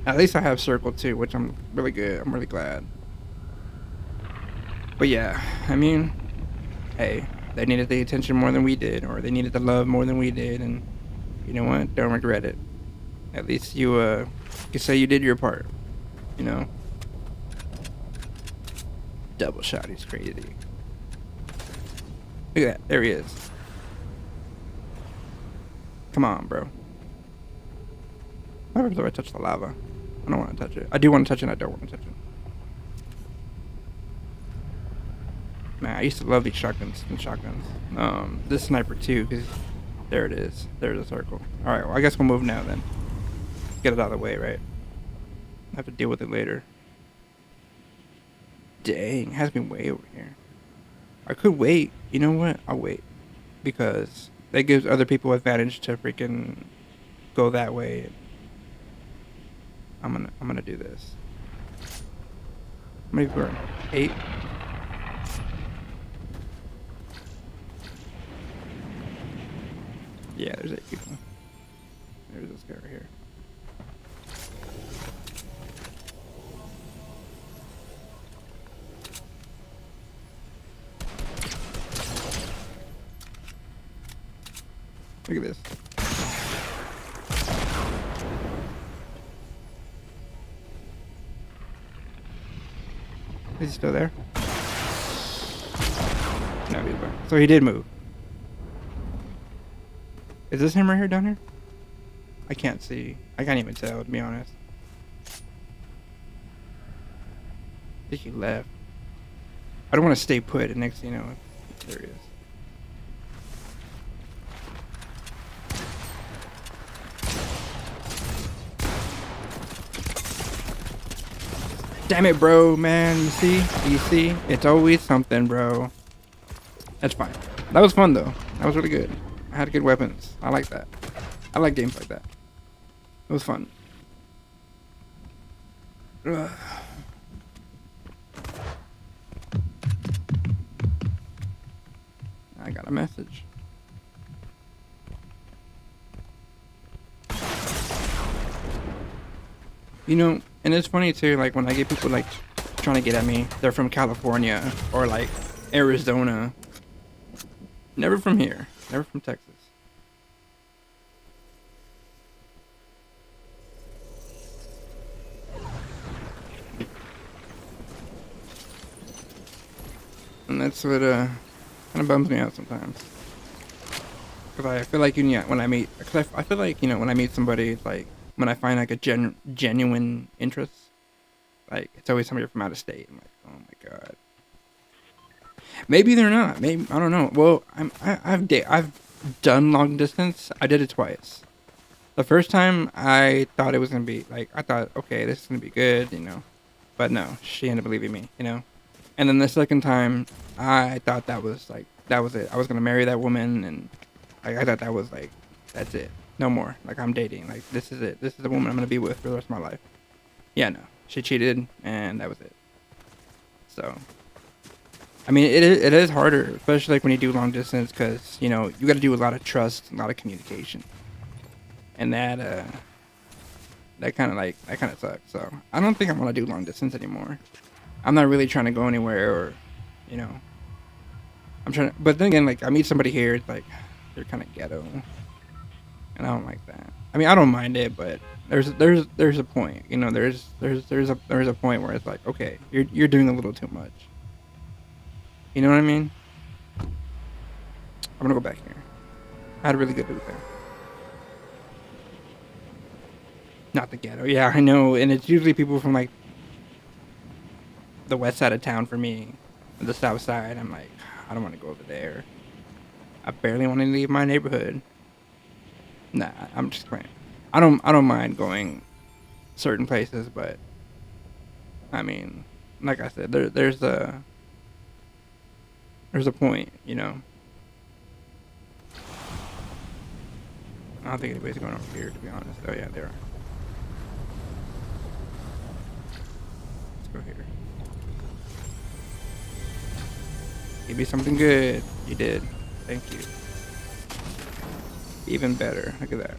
At least I have circle too, which I'm really good. I'm really glad. But yeah, I mean, hey, they needed the attention more than we did, or they needed the love more than we did, and you know what? Don't regret it. At least you can say you did your part. You know. Double shot. He's crazy. Look at that. There he is. Come on, bro. What happens if I touch the lava? I don't want to touch it. I do want to touch it. I don't want to touch it. Man, I used to love these shotguns and shotguns. This sniper too, because there it is. There's a circle. All right. Well, I guess we'll move now then. Get it out of the way, right? I have to deal with it later. Dang, it has me way over here. I could wait. You know what? I'll wait. Because that gives other people advantage to freaking go that way. I'm gonna do this. How many people are 8? Yeah, there's 8 people. There's this guy right here. Look at this. Is he still there? No, he's back. So he did move. Is this him right here down here? I can't see. I can't even tell, to be honest. I think he left. I don't want to stay put, and next thing you know, there he is. Damn it, bro, man. You see? It's always something, bro. That's fine. That was fun, though. That was really good. I had good weapons. I like that. I like games like that. It was fun. Ugh. I got a message. You know, and it's funny too, like when I get people like trying to get at me, they're from California or like Arizona. Never from here. Never from Texas. And that's what kind of bums me out sometimes. Cause I feel like when I meet, cause I feel like when I meet somebody, like when I find like a genuine interest, like it's always somebody from out of state. I'm like, oh my god. Maybe they're not. Maybe I don't know. Well, I've done long distance. I did it twice. The first time I thought it was gonna be like I thought, okay, this is gonna be good, but no, she ended up leaving me, And then the second time, I thought that was it. I was gonna marry that woman, and I thought that was like, that's it, no more. Like I'm dating. Like this is it. This is the woman I'm gonna be with for the rest of my life. Yeah, no, she cheated, and that was it. So. I mean, it is harder, especially like when you do long distance, because you got to do a lot of trust, a lot of communication, and that kind of sucks. So I don't think I want to do long distance anymore. I'm not really trying to go anywhere, or I'm trying to. But then again, like I meet somebody here, it's like they're kind of ghetto, and I don't like that. I mean, I don't mind it, but there's a point, there's a point where it's like, okay, you're doing a little too much. You know what I mean? I'm gonna go back here. I had a really good loot there. Not the ghetto. Yeah, I know. And it's usually people from like the west side of town for me. The south side, I'm like, I don't want to go over there. I barely want to leave my neighborhood. Nah, I'm just playing. I don't mind going certain places, but I mean, like I said, there's a point, I don't think anybody's going over here, to be honest. Oh yeah, they are. Let's go here. Give me something good. You did. Thank you. Even better. Look at that.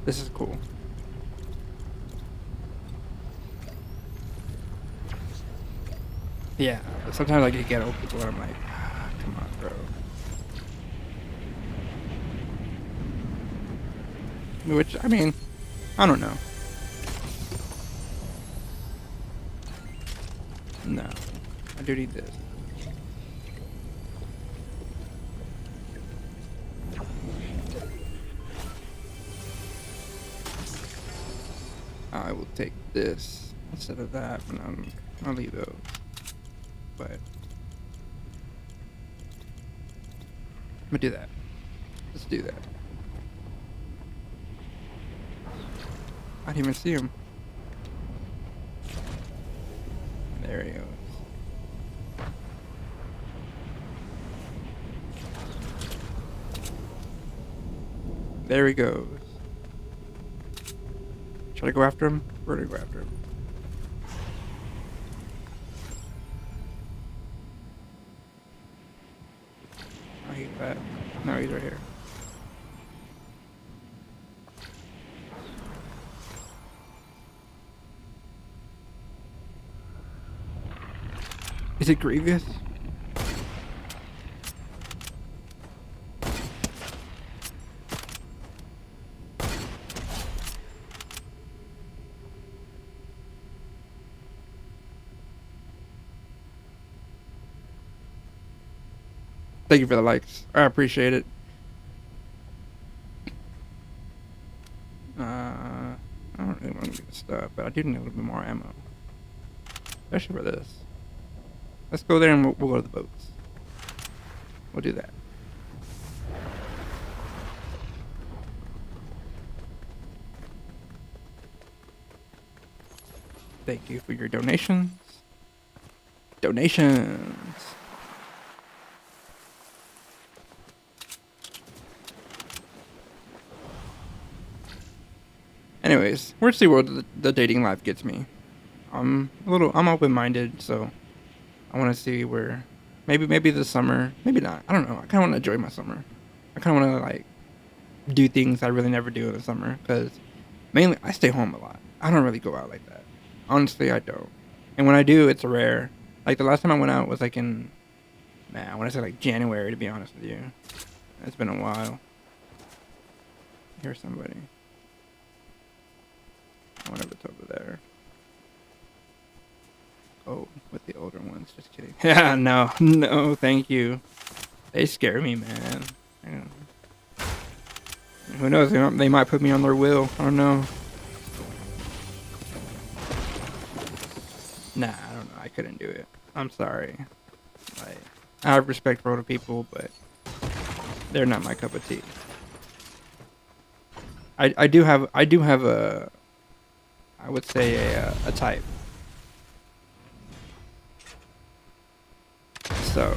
This is cool. Yeah, sometimes I get ghetto people and I'm like, come Which, I mean, I don't know. No. I do need this. I will take this instead of that, but I'll leave those. But I'm gonna do that. Let's do that. I didn't even see him. There he goes. There he goes. Should I go after him? Where do I go after him? Oh, he's back. No, he's right here. Is it Grievous? Thank you for the likes. I appreciate it. I don't really want to get the stuff, but I do need a little bit more ammo. Especially for this. Let's go there and we'll go to the boats. We'll do that. Thank you for your donations. Donations. Anyways, we'll see where the dating life gets me. I'm open-minded, so I want to see where, maybe this summer, maybe not. I don't know. I kind of want to enjoy my summer. I kind of want to like do things I really never do in the summer, because mainly I stay home a lot. I don't really go out like that. Honestly, I don't. And when I do, it's rare. Like the last time I went out was like in, I want to say like January, to be honest with you. It's been a while. Here's somebody. I wonder if it's over there. Oh, with the older ones. Just kidding. Yeah, no, thank you. They scare me, man. Who knows? They might put me on their will. I don't know. Nah, I don't know. I couldn't do it. I'm sorry. Like, I have respect for older people, but they're not my cup of tea. I do have a, I would say a type. So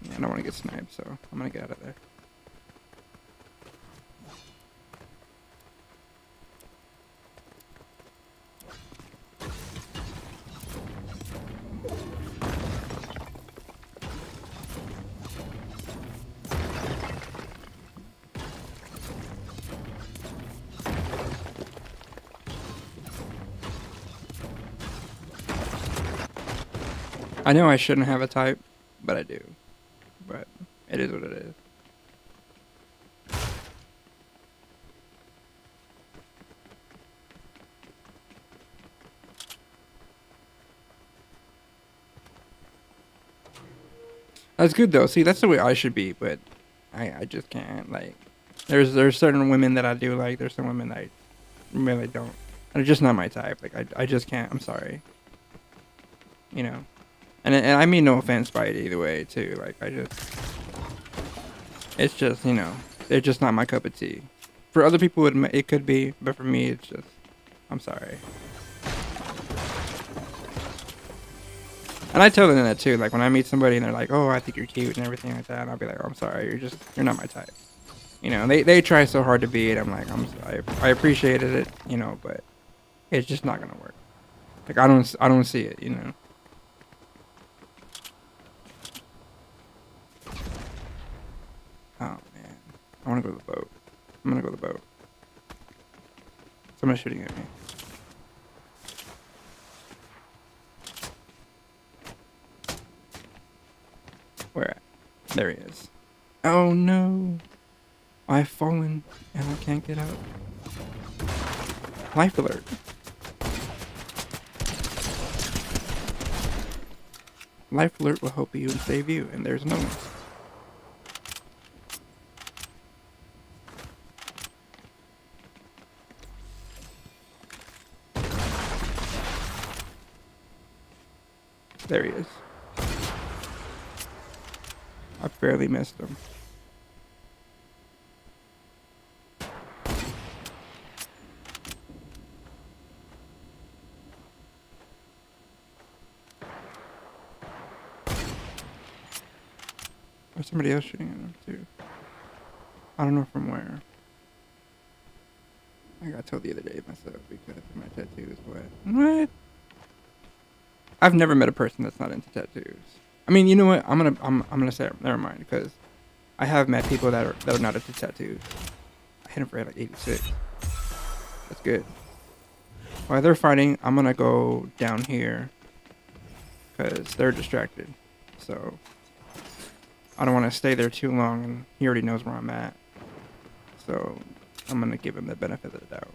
I don't want to get sniped, so I'm gonna get out of there. I know I shouldn't have a type, but I do. But it is what it is. That's good though. See, that's the way I should be, but I just can't. Like, there's certain women that I do like. There's some women that I really don't. They're just not my type. Like I just can't. I'm sorry. You know. And I mean no offense by it either way, too. Like, it's just, you know, they're just not my cup of tea. For other people, it could be, but for me, it's just, I'm sorry. And I tell them that, too. Like, when I meet somebody and they're like, oh, I think you're cute and everything like that, and I'll be like, oh, I'm sorry, you're not my type. You know, they try so hard to be it. I'm like, I appreciated it, you know, but it's just not gonna work. Like, I don't see it, you know. Oh man, I want to go to the boat. I'm gonna go to the boat. Someone's shooting at me. Where at? There he is. Oh no! I've fallen and I can't get out. Life alert. Life alert will help you and save you, and there's no one. There he is. I barely missed him. There's somebody else shooting at him too. I don't know from where. I got told the other day myself because my tattoo is wet. What? I've never met a person that's not into tattoos. I mean, you know what? I'm gonna say never mind, because I have met people that are not into tattoos. I hit him for like 86. That's good. While they're fighting, I'm gonna go down here because they're distracted. So I don't want to stay there too long, and he already knows where I'm at. So I'm gonna give him the benefit of the doubt.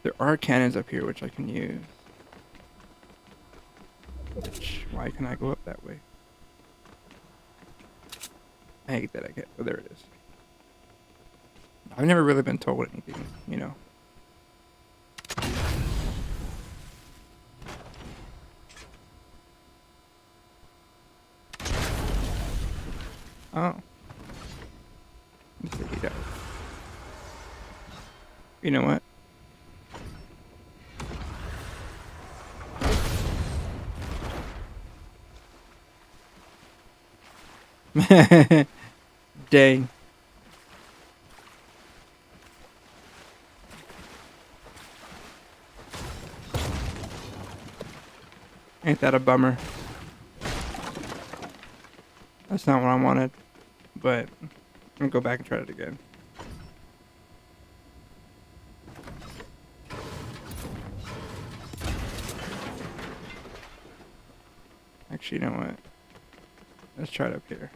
There are cannons up here which I can use. Why can I go up that way? I hate that I get. Oh, there it is. I've never really been told anything, you know. Oh. Let's take it out. You know what? Dang. Ain't that a bummer? That's not what I wanted, but I'm gonna go back and try it again. Actually, you know what? Let's try it up here.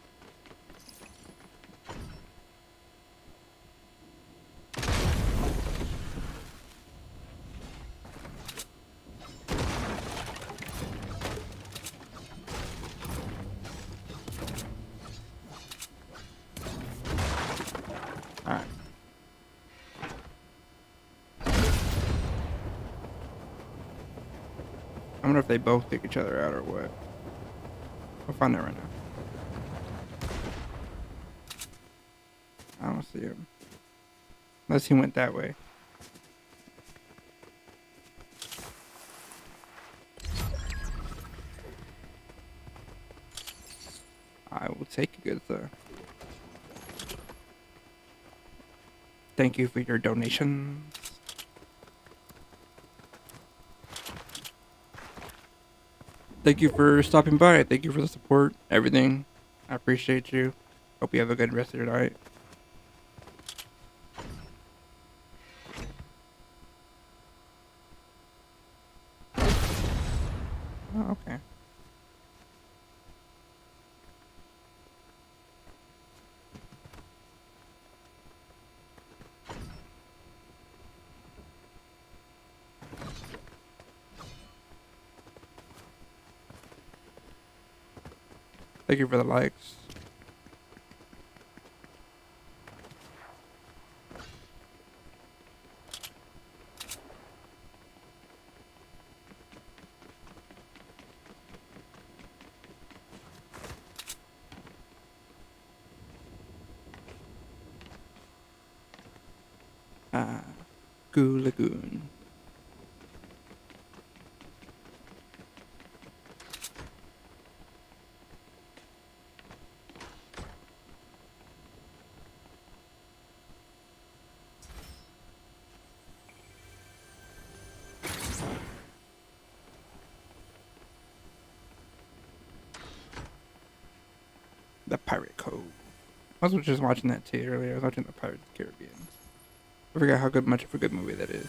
Alright. I wonder if they both take each other out or what. We'll find out right now. I don't see him. Unless he went that way. I will take it good, sir. Thank you for your donations. Thank you for stopping by. Thank you for the support, everything. I appreciate you. Hope you have a good rest of your night. Oh, okay. Thank you for the likes. Goo Lagoon. The Pirate Cove. I was just watching that too earlier. I was watching the Pirates of the Caribbean. I forgot how much of a good movie that is.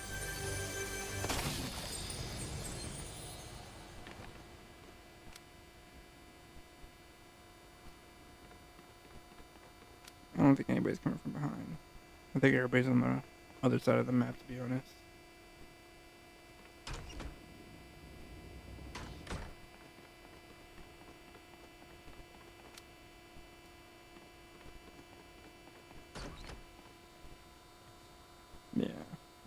don't think anybody's coming from behind. I think everybody's on the other side of the map, to be honest. Yeah,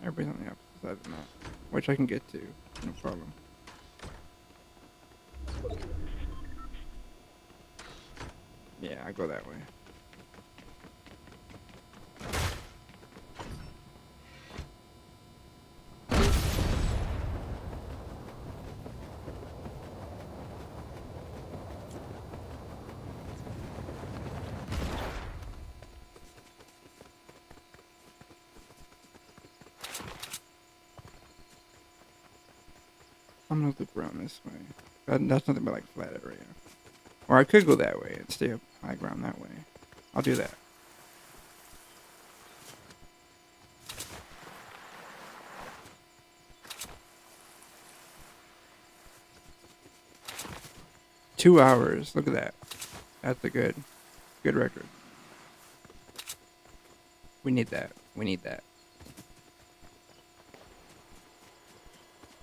everybody's on the opposite side of the map, which I can get to, no problem. Yeah, I go that way. I'm gonna loop around this way. That's nothing but like flat area. Or I could go that way and stay up high ground that way. I'll do that. Two hours. Look at that. That's a good record. We need that. We need that.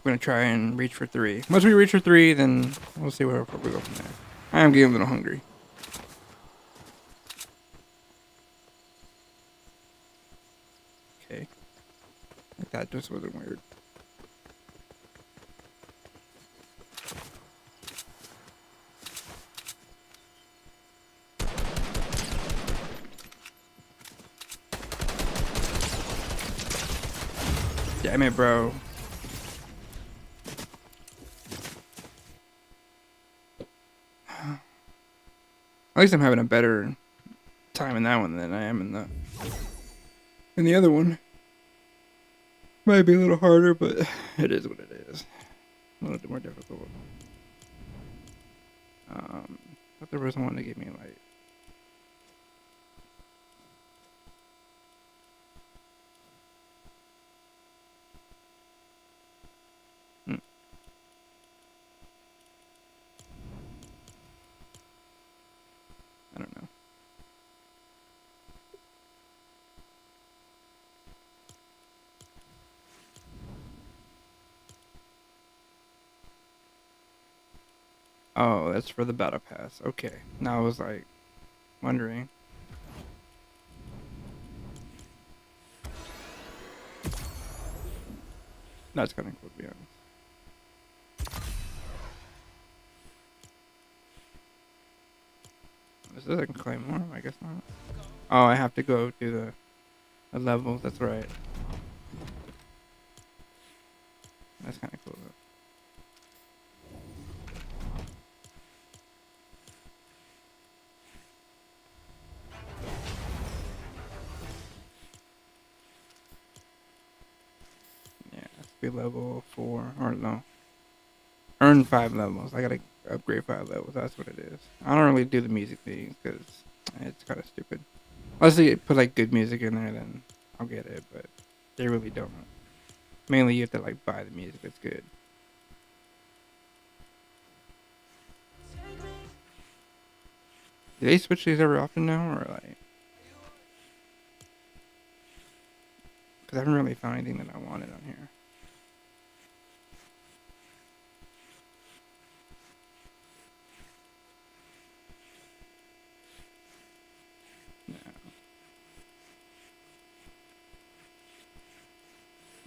We're gonna try and reach for 3. Once we reach for 3, then we'll see where we go from there. I am getting a little hungry. Okay. Like that just wasn't weird. Damn it, bro. At least I'm having a better time in that one than I am in the other one. Might be a little harder, but it is what it is. A little bit more difficult. Thought there was one that gave me light. I don't know. Oh, that's for the battle pass. Okay. Now I was like wondering. That's kind of cool to be honest. This is like a claymore? I guess not. Oh, I have to go do the levels. That's right. That's kind of cool though. Yeah, let's be level 4 or no. Earn 5 levels. I gotta upgrade 5 levels. That's what it is. I don't really do the music thing because it's kind of stupid. Unless they put like good music in there, then I'll get it. But they really don't. Mainly, you have to like buy the music that's good. Do they switch these every often now, or like? Because I haven't really found anything that I wanted on here.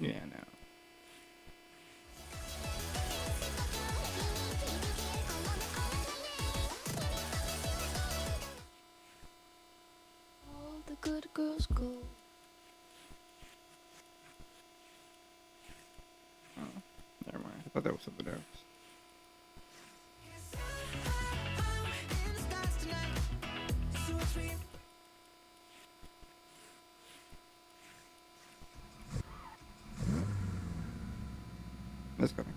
Yeah, no. All the good girls go. Oh, never mind. I thought that was something else. That's kind of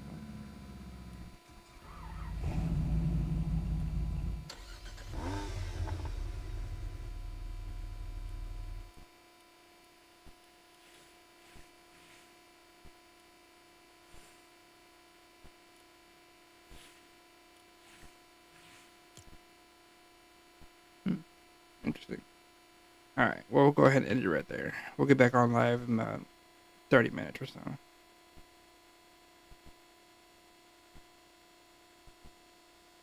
cool. Interesting. Alright, well, we'll go ahead and end it right there. We'll get back on live in about 30 minutes or so.